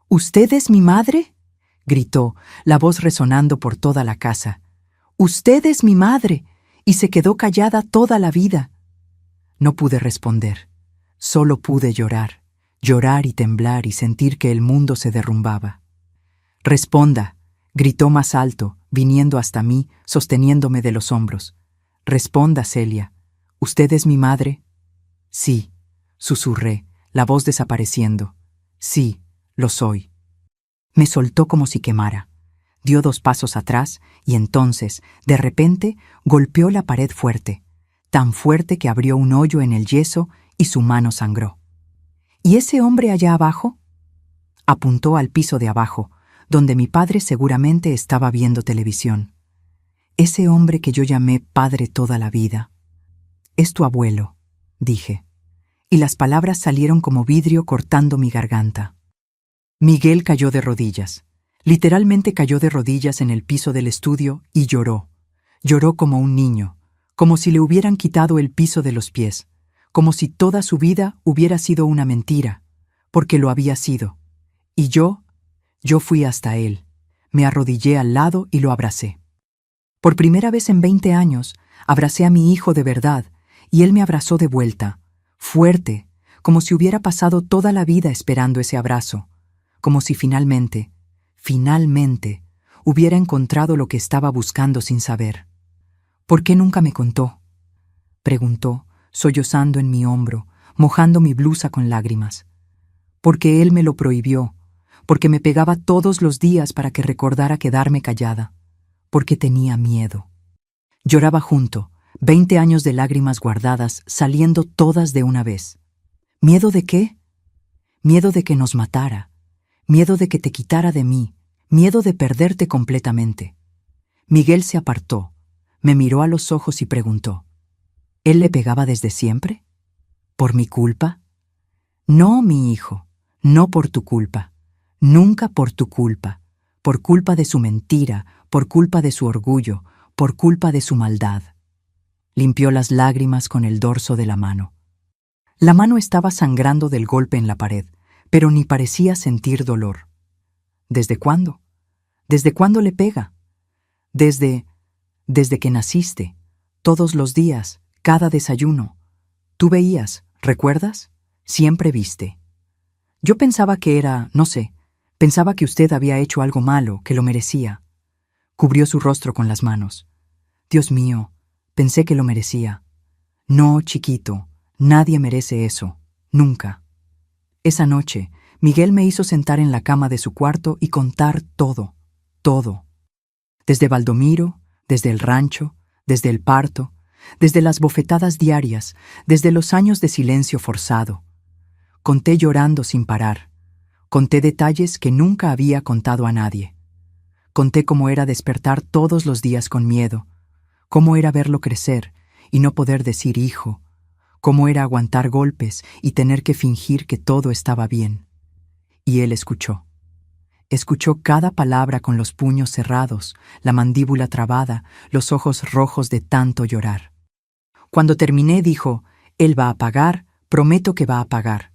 ¿usted es mi madre?», gritó, la voz resonando por toda la casa. «Usted es mi madre», y se quedó callada toda la vida. No pude responder. Solo pude llorar, llorar y temblar y sentir que el mundo se derrumbaba. Responda, gritó más alto, viniendo hasta mí, sosteniéndome de los hombros. Responda, Celia. ¿Usted es mi madre? Sí, susurré, la voz desapareciendo. Sí, lo soy. Me soltó como si quemara. Dio 2 pasos atrás y entonces, de repente, golpeó la pared fuerte, tan fuerte que abrió un hoyo en el yeso y su mano sangró. ¿Y ese hombre allá abajo? Apuntó al piso de abajo, donde mi padre seguramente estaba viendo televisión. Ese hombre que yo llamé padre toda la vida. Es tu abuelo, dije, y las palabras salieron como vidrio cortando mi garganta. Miguel cayó de rodillas. Literalmente cayó de rodillas en el piso del estudio y lloró. Lloró como un niño, como si le hubieran quitado el piso de los pies, como si toda su vida hubiera sido una mentira, porque lo había sido. Y yo fui hasta él, me arrodillé al lado y lo abracé. Por primera vez en 20 años, abracé a mi hijo de verdad, y él me abrazó de vuelta, fuerte, como si hubiera pasado toda la vida esperando ese abrazo, como si finalmente, hubiera encontrado lo que estaba buscando sin saber. ¿Por qué nunca me contó?, preguntó, sollozando en mi hombro, mojando mi blusa con lágrimas. Porque él me lo prohibió, porque me pegaba todos los días para que recordara quedarme callada, porque tenía miedo. Lloraba junto, 20 años de lágrimas guardadas, saliendo todas de una vez. ¿Miedo de qué? Miedo de que nos matara, miedo de que te quitara de mí, miedo de perderte completamente. Miguel se apartó, me miró a los ojos y preguntó, ¿él le pegaba desde siempre? ¿Por mi culpa? No, mi hijo, no por tu culpa, nunca por tu culpa, por culpa de su mentira, por culpa de su orgullo, por culpa de su maldad. Limpió las lágrimas con el dorso de la mano. La mano estaba sangrando del golpe en la pared, pero ni parecía sentir dolor. ¿Desde cuándo? ¿Desde cuándo le pega? Desde que naciste, todos los días, cada desayuno. Tú veías, ¿recuerdas? Siempre viste. Yo pensaba que era, no sé, pensaba que usted había hecho algo malo, que lo merecía. Cubrió su rostro con las manos. Dios mío, pensé que lo merecía. No, chiquito, nadie merece eso, nunca. Esa noche, Miguel me hizo sentar en la cama de su cuarto y contar todo, todo. Desde Baldomiro, desde el rancho, desde el parto, desde las bofetadas diarias, desde los años de silencio forzado. Conté llorando sin parar. Conté detalles que nunca había contado a nadie. Conté cómo era despertar todos los días con miedo, cómo era verlo crecer y no poder decir hijo, cómo era aguantar golpes y tener que fingir que todo estaba bien. Y él escuchó. Escuchó cada palabra con los puños cerrados, la mandíbula trabada, los ojos rojos de tanto llorar. Cuando terminé dijo, él va a pagar, prometo que va a pagar.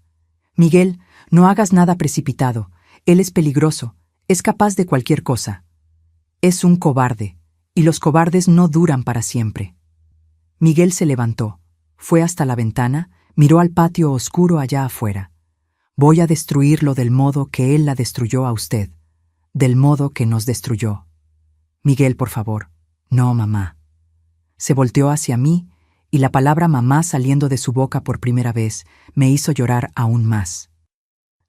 Miguel, no hagas nada precipitado, él es peligroso, es capaz de cualquier cosa. Es un cobarde, y los cobardes no duran para siempre. Miguel se levantó, fue hasta la ventana, miró al patio oscuro allá afuera. Voy a destruirlo del modo que él la destruyó a usted, del modo que nos destruyó. Miguel, por favor. No, mamá. Se volteó hacia mí y la palabra mamá saliendo de su boca por primera vez me hizo llorar aún más.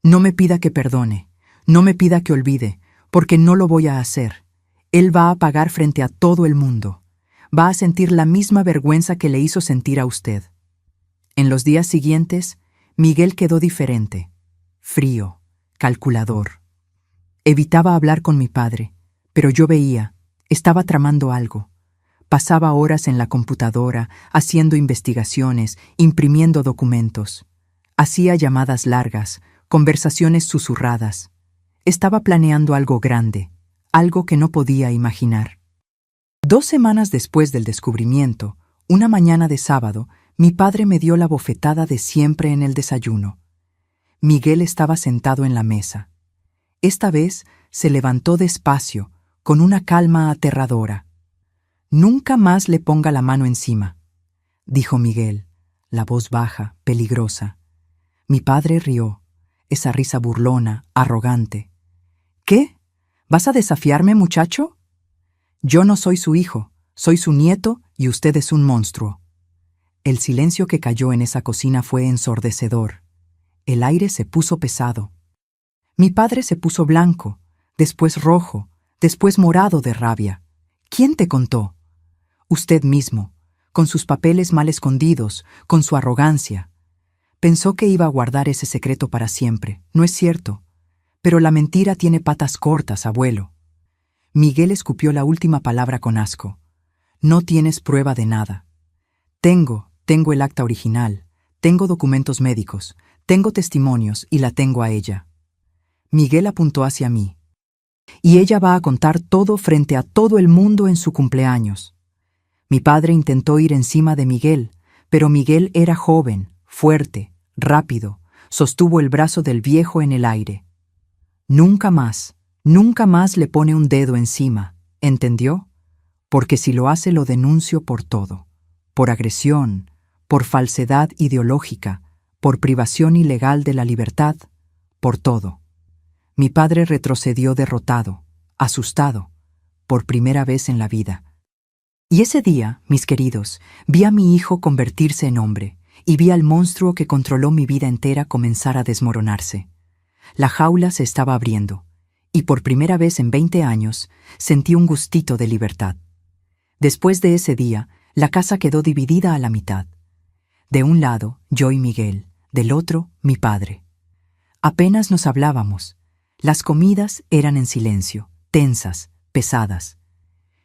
No me pida que perdone, no me pida que olvide, porque no lo voy a hacer. Él va a pagar frente a todo el mundo. Va a sentir la misma vergüenza que le hizo sentir a usted. En los días siguientes, Miguel quedó diferente, frío, calculador. Evitaba hablar con mi padre, pero yo veía, estaba tramando algo. Pasaba horas en la computadora, haciendo investigaciones, imprimiendo documentos. Hacía llamadas largas, conversaciones susurradas. Estaba planeando algo grande, algo que no podía imaginar. 2 semanas después del descubrimiento, una mañana de sábado, mi padre me dio la bofetada de siempre en el desayuno. Miguel estaba sentado en la mesa. Esta vez se levantó despacio, con una calma aterradora. «Nunca más le ponga la mano encima», dijo Miguel, la voz baja, peligrosa. Mi padre rió, esa risa burlona, arrogante. «¿Qué? ¿Vas a desafiarme, muchacho? Yo no soy su hijo, soy su nieto y usted es un monstruo. El silencio que cayó en esa cocina fue ensordecedor. El aire se puso pesado. Mi padre se puso blanco, después rojo, después morado de rabia. ¿Quién te contó? Usted mismo, con sus papeles mal escondidos, con su arrogancia. Pensó que iba a guardar ese secreto para siempre. No es cierto. Pero la mentira tiene patas cortas, abuelo. Miguel escupió la última palabra con asco. No tienes prueba de nada. Tengo el acta original, tengo documentos médicos, tengo testimonios y la tengo a ella. Miguel apuntó hacia mí. Y ella va a contar todo frente a todo el mundo en su cumpleaños. Mi padre intentó ir encima de Miguel, pero Miguel era joven, fuerte, rápido, sostuvo el brazo del viejo en el aire. Nunca más le pone un dedo encima, ¿entendió? Porque si lo hace lo denuncio por todo, por agresión, por falsedad ideológica, por privación ilegal de la libertad, por todo. Mi padre retrocedió derrotado, asustado, por primera vez en la vida. Y ese día, mis queridos, vi a mi hijo convertirse en hombre, y vi al monstruo que controló mi vida entera comenzar a desmoronarse. La jaula se estaba abriendo, y por primera vez en 20 años sentí un gustito de libertad. Después de ese día, la casa quedó dividida a la mitad. De un lado, yo y Miguel, del otro, mi padre. Apenas nos hablábamos. Las comidas eran en silencio, tensas, pesadas.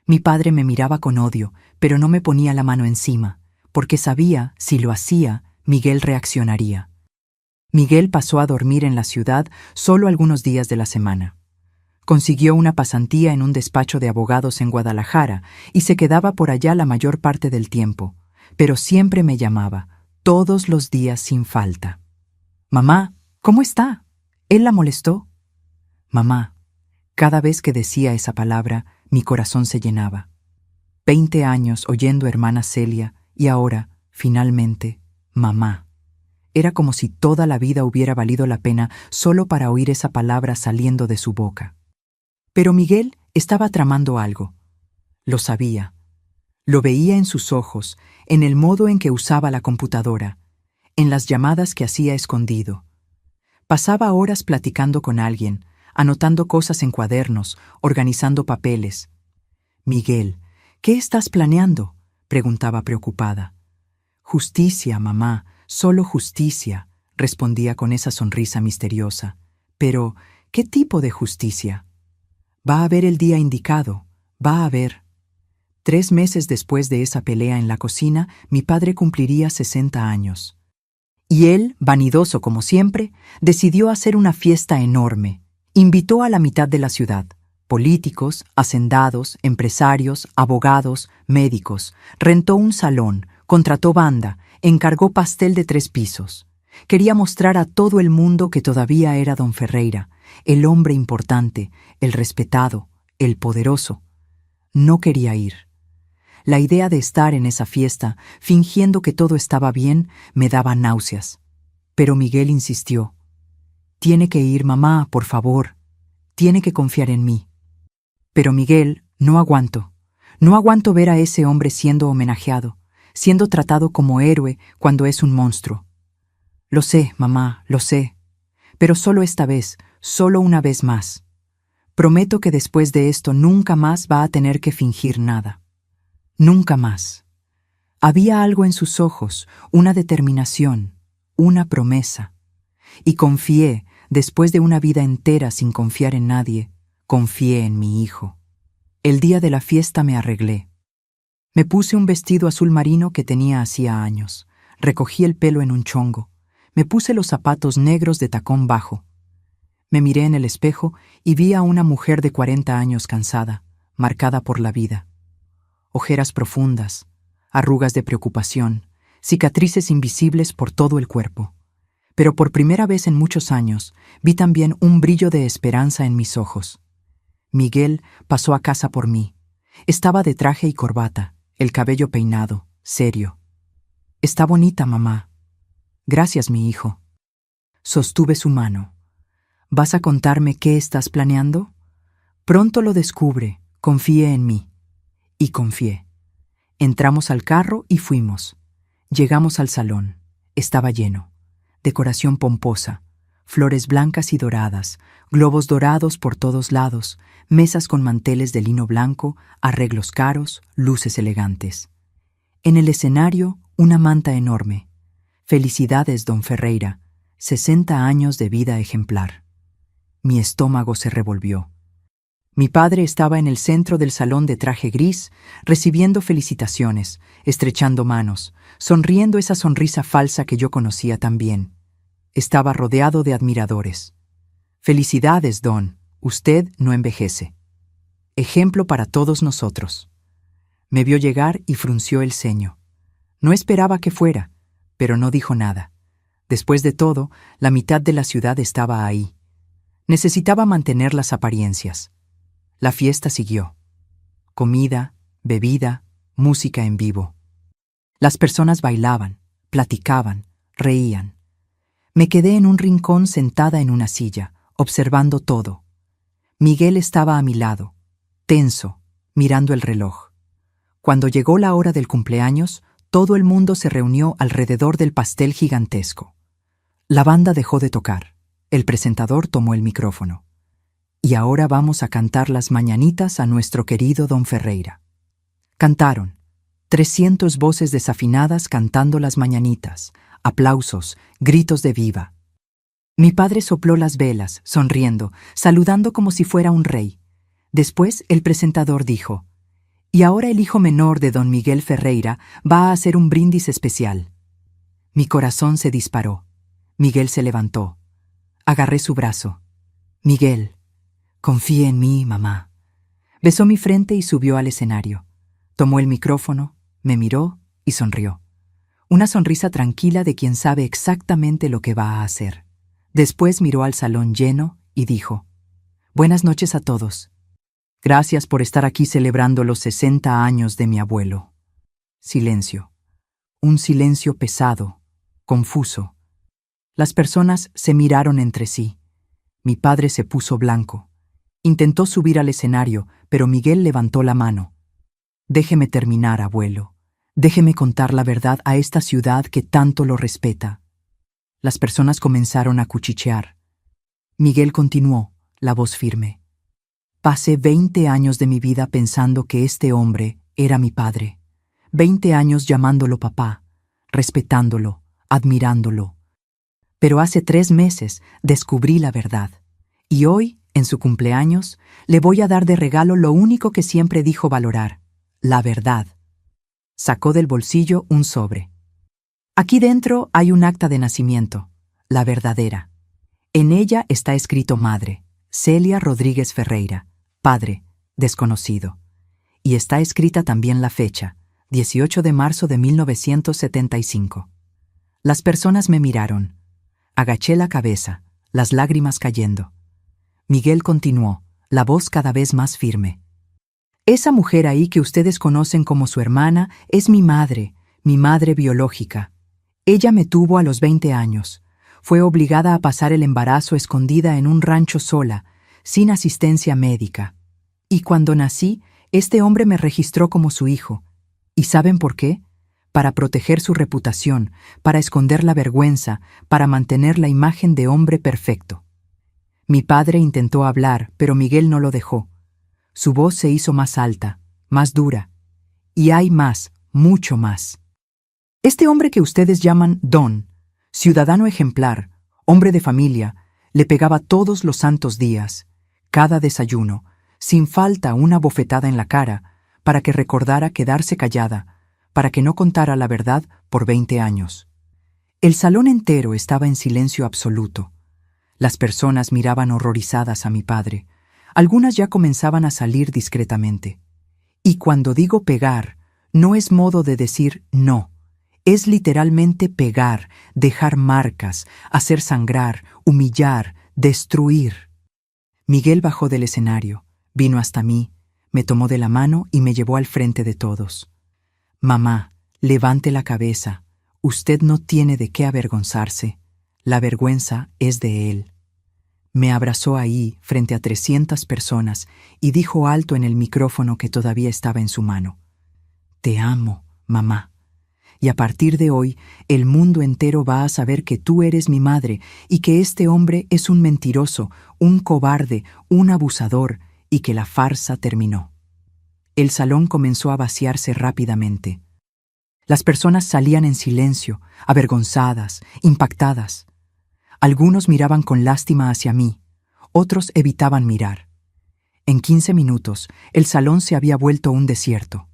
Mi padre me miraba con odio, pero no me ponía la mano encima, porque sabía, si lo hacía, Miguel reaccionaría. Miguel pasó a dormir en la ciudad solo algunos días de la semana. Consiguió una pasantía en un despacho de abogados en Guadalajara y se quedaba por allá la mayor parte del tiempo, pero siempre me llamaba, todos los días sin falta. «Mamá, ¿cómo está?» Él la molestó. «Mamá». Cada vez que decía esa palabra, mi corazón se llenaba. 20 años oyendo hermana Celia y ahora, finalmente, mamá. Era como si toda la vida hubiera valido la pena solo para oír esa palabra saliendo de su boca. Pero Miguel estaba tramando algo. Lo sabía. Lo veía en sus ojos, en el modo en que usaba la computadora, en las llamadas que hacía escondido. Pasaba horas platicando con alguien, anotando cosas en cuadernos, organizando papeles. «Miguel, ¿qué estás planeando?», preguntaba preocupada. «Justicia, mamá, solo justicia», respondía con esa sonrisa misteriosa. «Pero, ¿qué tipo de justicia?». «Va a haber el día indicado, va a haber». 3 meses después de esa pelea en la cocina, mi padre cumpliría 60 años. Y él, vanidoso como siempre, decidió hacer una fiesta enorme. Invitó a la mitad de la ciudad, políticos, hacendados, empresarios, abogados, médicos. Rentó un salón, contrató banda, encargó pastel de 3 pisos. Quería mostrar a todo el mundo que todavía era don Ferreira, el hombre importante, el respetado, el poderoso. No quería ir. La idea de estar en esa fiesta, fingiendo que todo estaba bien, me daba náuseas. Pero Miguel insistió. «Tiene que ir, mamá, por favor. Tiene que confiar en mí». «Pero Miguel, no aguanto. No aguanto ver a ese hombre siendo homenajeado, siendo tratado como héroe cuando es un monstruo». «Lo sé, mamá, lo sé. Pero solo esta vez, solo una vez más. Prometo que después de esto nunca más va a tener que fingir nada. Nunca más». Había algo en sus ojos, una determinación, una promesa. Y confié, después de una vida entera sin confiar en nadie, confié en mi hijo. El día de la fiesta me arreglé. Me puse un vestido azul marino que tenía hacía años. Recogí el pelo en un chongo. Me puse los zapatos negros de tacón bajo. Me miré en el espejo y vi a una mujer de 40 años cansada, marcada por la vida. Ojeras profundas, arrugas de preocupación, cicatrices invisibles por todo el cuerpo. Pero por primera vez en muchos años vi también un brillo de esperanza en mis ojos. Miguel pasó a casa por mí. Estaba de traje y corbata, el cabello peinado, serio. «Está bonita, mamá». «Gracias, mi hijo». Sostuve su mano. «¿Vas a contarme qué estás planeando?». Pronto lo descubre, confíe en mí. Y confié. Entramos al carro y fuimos. Llegamos al salón. Estaba lleno. Decoración pomposa, flores blancas y doradas, globos dorados por todos lados, mesas con manteles de lino blanco, arreglos caros, luces elegantes. En el escenario, una manta enorme. Felicidades, don Ferreira, 60 años de vida ejemplar. Mi estómago se revolvió. Mi padre estaba en el centro del salón de traje gris, recibiendo felicitaciones, estrechando manos, sonriendo esa sonrisa falsa que yo conocía tan bien. Estaba rodeado de admiradores. Felicidades, don, usted no envejece. Ejemplo para todos nosotros. Me vio llegar y frunció el ceño. No esperaba que fuera, pero no dijo nada. Después de todo, la mitad de la ciudad estaba ahí. Necesitaba mantener las apariencias. La fiesta siguió. Comida, bebida, música en vivo. Las personas bailaban, platicaban, reían. Me quedé en un rincón sentada en una silla, observando todo. Miguel estaba a mi lado, tenso, mirando el reloj. Cuando llegó la hora del cumpleaños, todo el mundo se reunió alrededor del pastel gigantesco. La banda dejó de tocar. El presentador tomó el micrófono. Y ahora vamos a cantar las mañanitas a nuestro querido don Ferreira. Cantaron. 300 voces desafinadas cantando las mañanitas, aplausos, gritos de viva. Mi padre sopló las velas, sonriendo, saludando como si fuera un rey. Después el presentador dijo: «Y ahora el hijo menor de don Miguel Ferreira va a hacer un brindis especial». Mi corazón se disparó. Miguel se levantó. Agarré su brazo. «Miguel, confíe en mí, mamá». Besó mi frente y subió al escenario. Tomó el micrófono, me miró y sonrió. Una sonrisa tranquila de quien sabe exactamente lo que va a hacer. Después miró al salón lleno y dijo: «Buenas noches a todos. Gracias por estar aquí celebrando los 60 años de mi abuelo». Silencio. Un silencio pesado, confuso. Las personas se miraron entre sí. Mi padre se puso blanco. Intentó subir al escenario, pero Miguel levantó la mano. «Déjeme terminar, abuelo. Déjeme contar la verdad a esta ciudad que tanto lo respeta». Las personas comenzaron a cuchichear. Miguel continuó, la voz firme. «Pasé 20 años de mi vida pensando que este hombre era mi padre. 20 años llamándolo papá, respetándolo, admirándolo. Pero hace 3 meses descubrí la verdad. Y hoy, en su cumpleaños, le voy a dar de regalo lo único que siempre dijo valorar: la verdad». Sacó del bolsillo un sobre. «Aquí dentro hay un acta de nacimiento, la verdadera. En ella está escrito madre, Celia Rodríguez Ferreira, padre, desconocido. Y está escrita también la fecha, 18 de marzo de 1975. Las personas me miraron. Agaché la cabeza, las lágrimas cayendo. Miguel continuó, la voz cada vez más firme. «Esa mujer ahí que ustedes conocen como su hermana es mi madre biológica. Ella me tuvo a los 20 años. Fue obligada a pasar el embarazo escondida en un rancho sola, sin asistencia médica. Y cuando nací, este hombre me registró como su hijo. ¿Y saben por qué? Para proteger su reputación, para esconder la vergüenza, para mantener la imagen de hombre perfecto». Mi padre intentó hablar, pero Miguel no lo dejó. Su voz se hizo más alta, más dura. «Y hay más, mucho más. Este hombre que ustedes llaman Don, ciudadano ejemplar, hombre de familia, le pegaba todos los santos días, cada desayuno, sin falta una bofetada en la cara, para que recordara quedarse callada, para que no contara la verdad por 20 años. El salón entero estaba en silencio absoluto. Las personas miraban horrorizadas a mi padre. Algunas ya comenzaban a salir discretamente. Y cuando digo pegar, no es modo de decir no. Es literalmente pegar, dejar marcas, hacer sangrar, humillar, destruir. Miguel bajó del escenario, vino hasta mí, me tomó de la mano y me llevó al frente de todos. «Mamá, levante la cabeza. Usted no tiene de qué avergonzarse. La vergüenza es de él». Me abrazó ahí, frente a 300 personas, y dijo alto en el micrófono que todavía estaba en su mano: «Te amo, mamá. Y a partir de hoy, el mundo entero va a saber que tú eres mi madre y que este hombre es un mentiroso, un cobarde, un abusador, y que la farsa terminó». El salón comenzó a vaciarse rápidamente. Las personas salían en silencio, avergonzadas, impactadas. Algunos miraban con lástima hacia mí, otros evitaban mirar. En 15 minutos, el salón se había vuelto un desierto.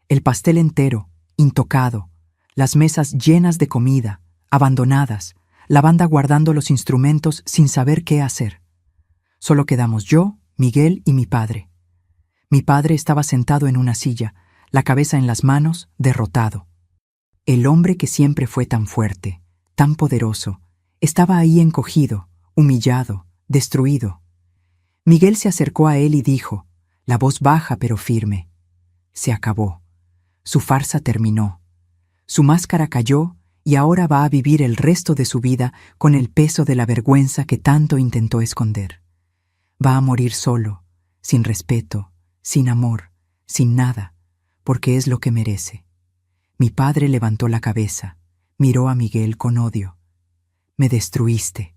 El pastel entero, intocado, las mesas llenas de comida, abandonadas, la banda guardando los instrumentos sin saber qué hacer. Solo quedamos yo, Miguel y mi padre. Mi padre estaba sentado en una silla, la cabeza en las manos, derrotado. El hombre que siempre fue tan fuerte, tan poderoso, estaba ahí encogido, humillado, destruido. Miguel se acercó a él y dijo, la voz baja pero firme: «Se acabó. Su farsa terminó. Su máscara cayó y ahora va a vivir el resto de su vida con el peso de la vergüenza que tanto intentó esconder. Va a morir solo, sin respeto, sin amor, sin nada, porque es lo que merece». Mi padre levantó la cabeza, miró a Miguel con odio. «Me destruiste».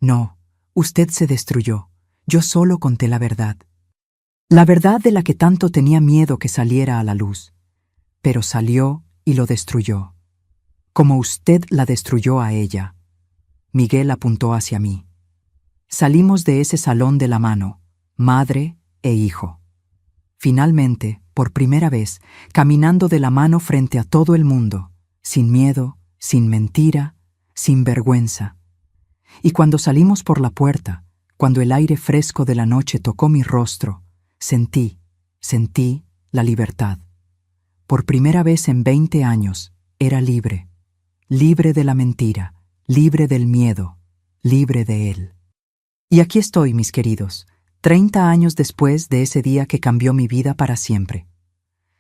«No, usted se destruyó. Yo solo conté la verdad. La verdad de la que tanto tenía miedo que saliera a la luz. Pero salió y lo destruyó. Como usted la destruyó a ella». Miguel apuntó hacia mí. Salimos de ese salón de la mano, madre e hijo. Finalmente, por primera vez, caminando de la mano frente a todo el mundo, sin miedo, sin mentira, sin vergüenza. Y cuando salimos por la puerta, cuando el aire fresco de la noche tocó mi rostro, sentí la libertad. Por primera vez en 20 años, era libre. Libre de la mentira, libre del miedo, libre de él. Y aquí estoy, mis queridos, 30 años después de ese día que cambió mi vida para siempre.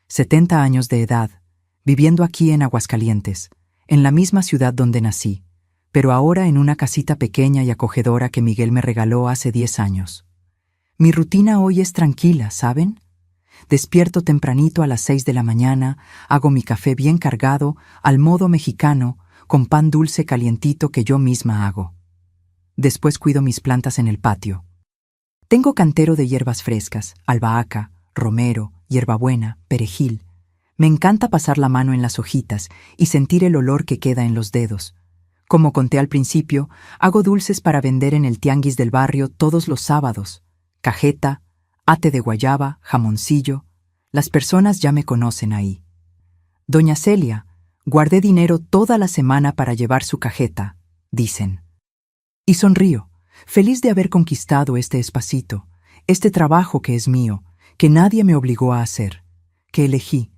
70 años de edad, viviendo aquí en Aguascalientes, en la misma ciudad donde nací, pero ahora en una casita pequeña y acogedora que Miguel me regaló hace 10 años. Mi rutina hoy es tranquila, ¿saben? Despierto tempranito a las 6 de la mañana, hago mi café bien cargado, al modo mexicano, con pan dulce calientito que yo misma hago. Después cuido mis plantas en el patio. Tengo cantero de hierbas frescas, albahaca, romero, hierbabuena, perejil. Me encanta pasar la mano en las hojitas y sentir el olor que queda en los dedos. Como conté al principio, hago dulces para vender en el tianguis del barrio todos los sábados. Cajeta, ate de guayaba, jamoncillo. Las personas ya me conocen ahí. «Doña Celia, guardé dinero toda la semana para llevar su cajeta», dicen. Y sonrío, feliz de haber conquistado este espacito, este trabajo que es mío, que nadie me obligó a hacer, que elegí.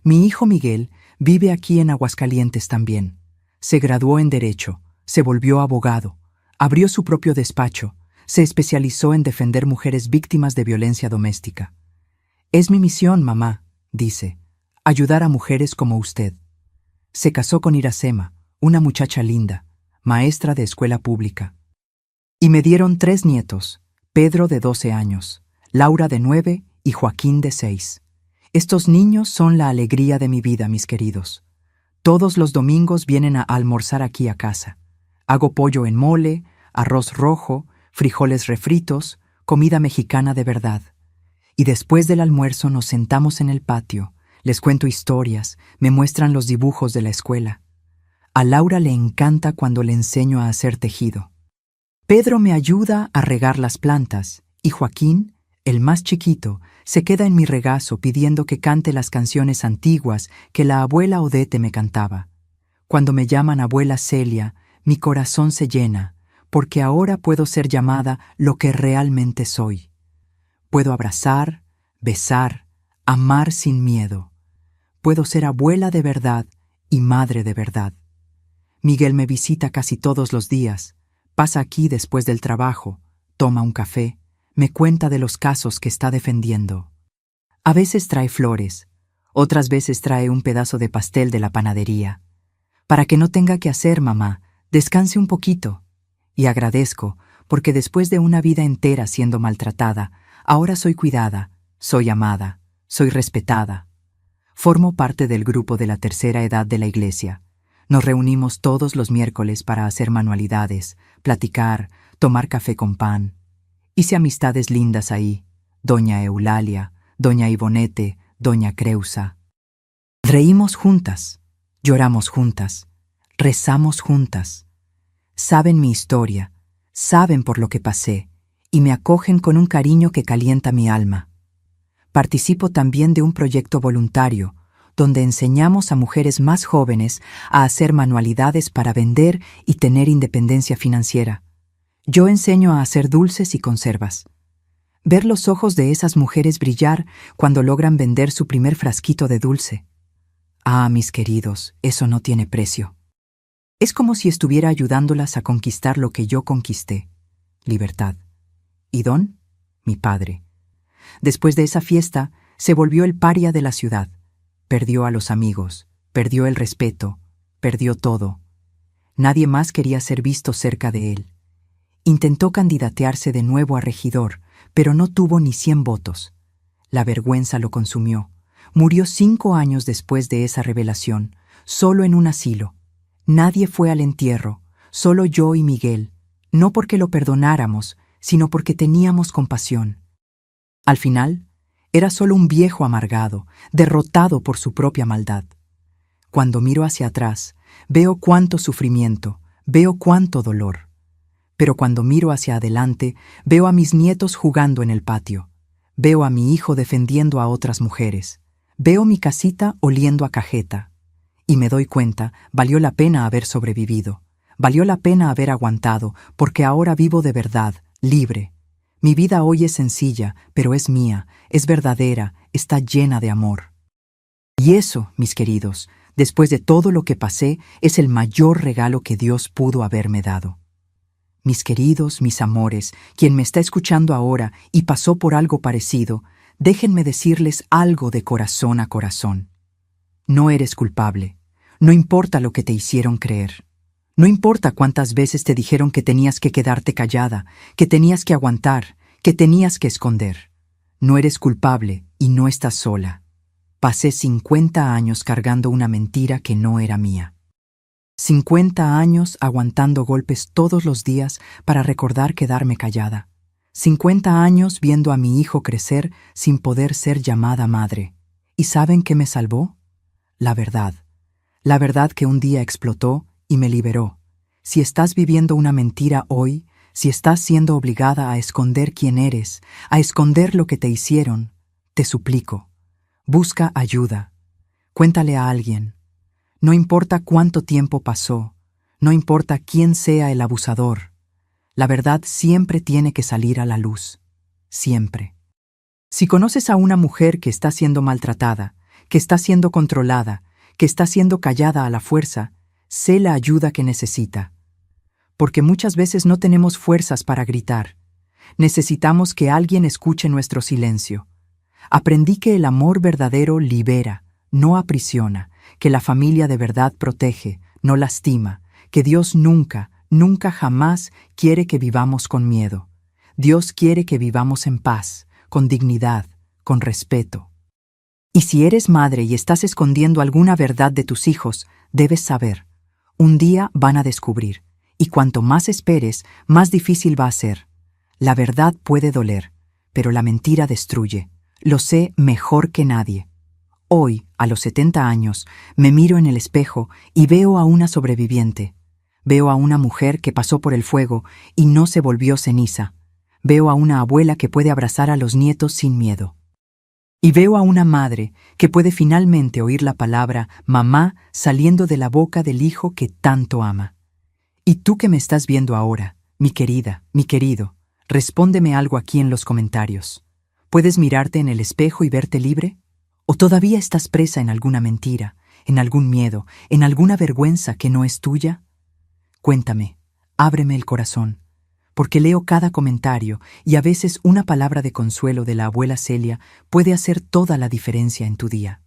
Mi hijo Miguel vive aquí en Aguascalientes también. Se graduó en Derecho, se volvió abogado, abrió su propio despacho, se especializó en defender mujeres víctimas de violencia doméstica. «Es mi misión, mamá», dice, «ayudar a mujeres como usted». Se casó con Iracema, una muchacha linda, maestra de escuela pública. Y me dieron 3 nietos, Pedro de 12 años, Laura de 9 y Joaquín de 6. Estos niños son la alegría de mi vida, mis queridos. Todos los domingos vienen a almorzar aquí a casa. Hago pollo en mole, arroz rojo, frijoles refritos, comida mexicana de verdad. Y después del almuerzo nos sentamos en el patio, les cuento historias, me muestran los dibujos de la escuela. A Laura le encanta cuando le enseño a hacer tejido. Pedro me ayuda a regar las plantas y Joaquín, el más chiquito, se queda en mi regazo pidiendo que cante las canciones antiguas que la abuela Odete me cantaba. Cuando me llaman abuela Celia, mi corazón se llena, porque ahora puedo ser llamada lo que realmente soy. Puedo abrazar, besar, amar sin miedo. Puedo ser abuela de verdad y madre de verdad. Miguel me visita casi todos los días. Pasa aquí después del trabajo, toma un café, me cuenta de los casos que está defendiendo. A veces trae flores, otras veces trae un pedazo de pastel de la panadería. «Para que no tenga que hacer, mamá, descanse un poquito». Y agradezco, porque después de una vida entera siendo maltratada, ahora soy cuidada, soy amada, soy respetada. Formo parte del grupo de la tercera edad de la iglesia. Nos reunimos todos los miércoles para hacer manualidades, platicar, tomar café con pan. Hice amistades lindas ahí, doña Eulalia, doña Ivonete, doña Creusa. Reímos juntas, lloramos juntas, rezamos juntas. Saben mi historia, saben por lo que pasé, y me acogen con un cariño que calienta mi alma. Participo también de un proyecto voluntario, donde enseñamos a mujeres más jóvenes a hacer manualidades para vender y tener independencia financiera. Yo enseño a hacer dulces y conservas. Ver los ojos de esas mujeres brillar cuando logran vender su primer frasquito de dulce. Ah, mis queridos, eso no tiene precio. Es como si estuviera ayudándolas a conquistar lo que yo conquisté, libertad. ¿Y Don? Mi padre. Después de esa fiesta, se volvió el paria de la ciudad. Perdió a los amigos, perdió el respeto, perdió todo. Nadie más quería ser visto cerca de él. Intentó candidatearse de nuevo a regidor, pero no tuvo ni 100 votos. La vergüenza lo consumió. Murió 5 años después de esa revelación, solo en un asilo. Nadie fue al entierro, solo yo y Miguel, no porque lo perdonáramos, sino porque teníamos compasión. Al final, era solo un viejo amargado, derrotado por su propia maldad. Cuando miro hacia atrás, veo cuánto sufrimiento, veo cuánto dolor. Pero cuando miro hacia adelante, veo a mis nietos jugando en el patio. Veo a mi hijo defendiendo a otras mujeres. Veo mi casita oliendo a cajeta. Y me doy cuenta, valió la pena haber sobrevivido. Valió la pena haber aguantado, porque ahora vivo de verdad, libre. Mi vida hoy es sencilla, pero es mía, es verdadera, está llena de amor. Y eso, mis queridos, después de todo lo que pasé, es el mayor regalo que Dios pudo haberme dado. Mis queridos, mis amores, quien me está escuchando ahora y pasó por algo parecido, déjenme decirles algo de corazón a corazón. No eres culpable. No importa lo que te hicieron creer. No importa cuántas veces te dijeron que tenías que quedarte callada, que tenías que aguantar, que tenías que esconder. No eres culpable y no estás sola. Pasé 50 años cargando una mentira que no era mía. 50 años aguantando golpes todos los días para recordar quedarme callada. 50 años viendo a mi hijo crecer sin poder ser llamada madre. ¿Y saben qué me salvó? La verdad. La verdad que un día explotó y me liberó. Si estás viviendo una mentira hoy, si estás siendo obligada a esconder quién eres, a esconder lo que te hicieron, te suplico, busca ayuda. Cuéntale a alguien. No importa cuánto tiempo pasó, no importa quién sea el abusador. La verdad siempre tiene que salir a la luz. Siempre. Si conoces a una mujer que está siendo maltratada, que está siendo controlada, que está siendo callada a la fuerza, sé la ayuda que necesita. Porque muchas veces no tenemos fuerzas para gritar. Necesitamos que alguien escuche nuestro silencio. Aprendí que el amor verdadero libera, no aprisiona, que la familia de verdad protege, no lastima, que Dios nunca, nunca jamás quiere que vivamos con miedo. Dios quiere que vivamos en paz, con dignidad, con respeto. Y si eres madre y estás escondiendo alguna verdad de tus hijos, debes saber, un día van a descubrir, y cuanto más esperes, más difícil va a ser. La verdad puede doler, pero la mentira destruye. Lo sé mejor que nadie. Hoy, a los 70 años, me miro en el espejo y veo a una sobreviviente. Veo a una mujer que pasó por el fuego y no se volvió ceniza. Veo a una abuela que puede abrazar a los nietos sin miedo. Y veo a una madre que puede finalmente oír la palabra mamá saliendo de la boca del hijo que tanto ama. Y tú que me estás viendo ahora, mi querida, mi querido, respóndeme algo aquí en los comentarios. ¿Puedes mirarte en el espejo y verte libre? ¿O todavía estás presa en alguna mentira, en algún miedo, en alguna vergüenza que no es tuya? Cuéntame, ábreme el corazón, porque leo cada comentario y a veces una palabra de consuelo de la abuela Celia puede hacer toda la diferencia en tu día.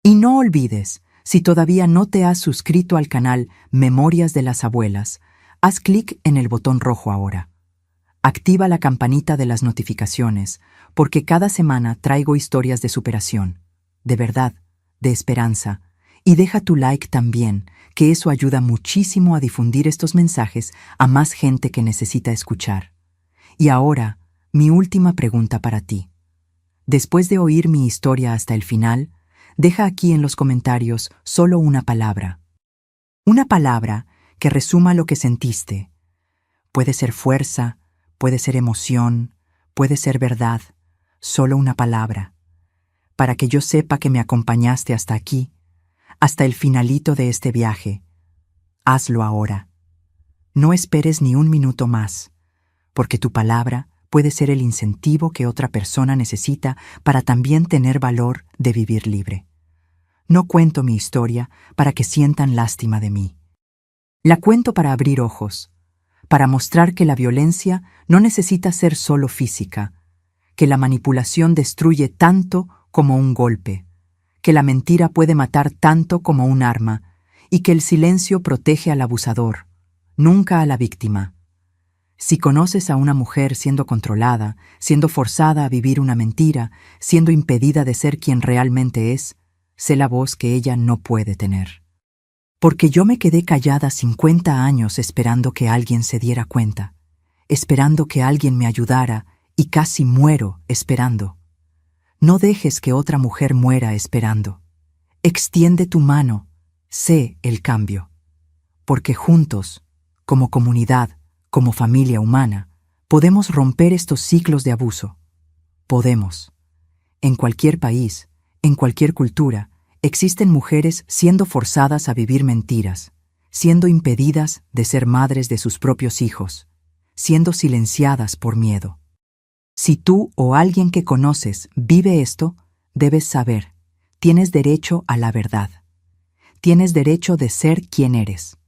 Y no olvides, si todavía no te has suscrito al canal Memorias de las Abuelas, haz clic en el botón rojo ahora. Activa la campanita de las notificaciones, porque cada semana traigo historias de superación, de verdad, de esperanza, y deja tu like también, que eso ayuda muchísimo a difundir estos mensajes a más gente que necesita escuchar. Y ahora, mi última pregunta para ti. Después de oír mi historia hasta el final, deja aquí en los comentarios solo una palabra. Una palabra que resuma lo que sentiste. Puede ser fuerza, puede ser emoción, puede ser verdad, solo una palabra. Para que yo sepa que me acompañaste hasta aquí, hasta el finalito de este viaje. Hazlo ahora. No esperes ni un minuto más, porque tu palabra puede ser el incentivo que otra persona necesita para también tener valor de vivir libre. No cuento mi historia para que sientan lástima de mí. La cuento para abrir ojos, para mostrar que la violencia no necesita ser solo física, que la manipulación destruye tanto como un golpe, que la mentira puede matar tanto como un arma y que el silencio protege al abusador, nunca a la víctima. Si conoces a una mujer siendo controlada, siendo forzada a vivir una mentira, siendo impedida de ser quien realmente es, sé la voz que ella no puede tener. Porque yo me quedé callada 50 años esperando que alguien se diera cuenta, esperando que alguien me ayudara y casi muero esperando. No dejes que otra mujer muera esperando. Extiende tu mano, sé el cambio. Porque juntos, como comunidad, como familia humana, podemos romper estos ciclos de abuso. Podemos. En cualquier país, en cualquier cultura, existen mujeres siendo forzadas a vivir mentiras, siendo impedidas de ser madres de sus propios hijos, siendo silenciadas por miedo. Si tú o alguien que conoces vive esto, debes saber, tienes derecho a la verdad. Tienes derecho de ser quien eres.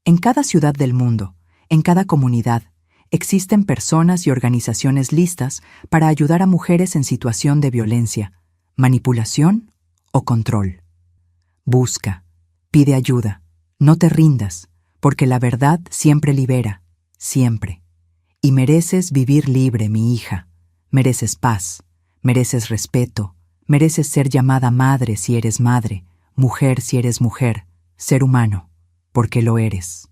En cada ciudad del mundo, en cada comunidad, existen personas y organizaciones listas para ayudar a mujeres en situación de violencia, manipulación o control. Busca, pide ayuda, no te rindas, porque la verdad siempre libera, siempre. Y mereces vivir libre, mi hija. Mereces paz, mereces respeto, mereces ser llamada madre si eres madre, mujer si eres mujer, ser humano, porque lo eres.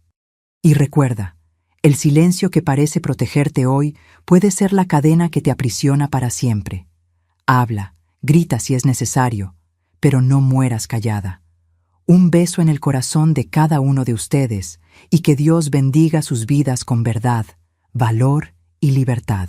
Y recuerda, el silencio que parece protegerte hoy puede ser la cadena que te aprisiona para siempre. Habla, grita si es necesario, pero no mueras callada. Un beso en el corazón de cada uno de ustedes y que Dios bendiga sus vidas con verdad, valor y libertad.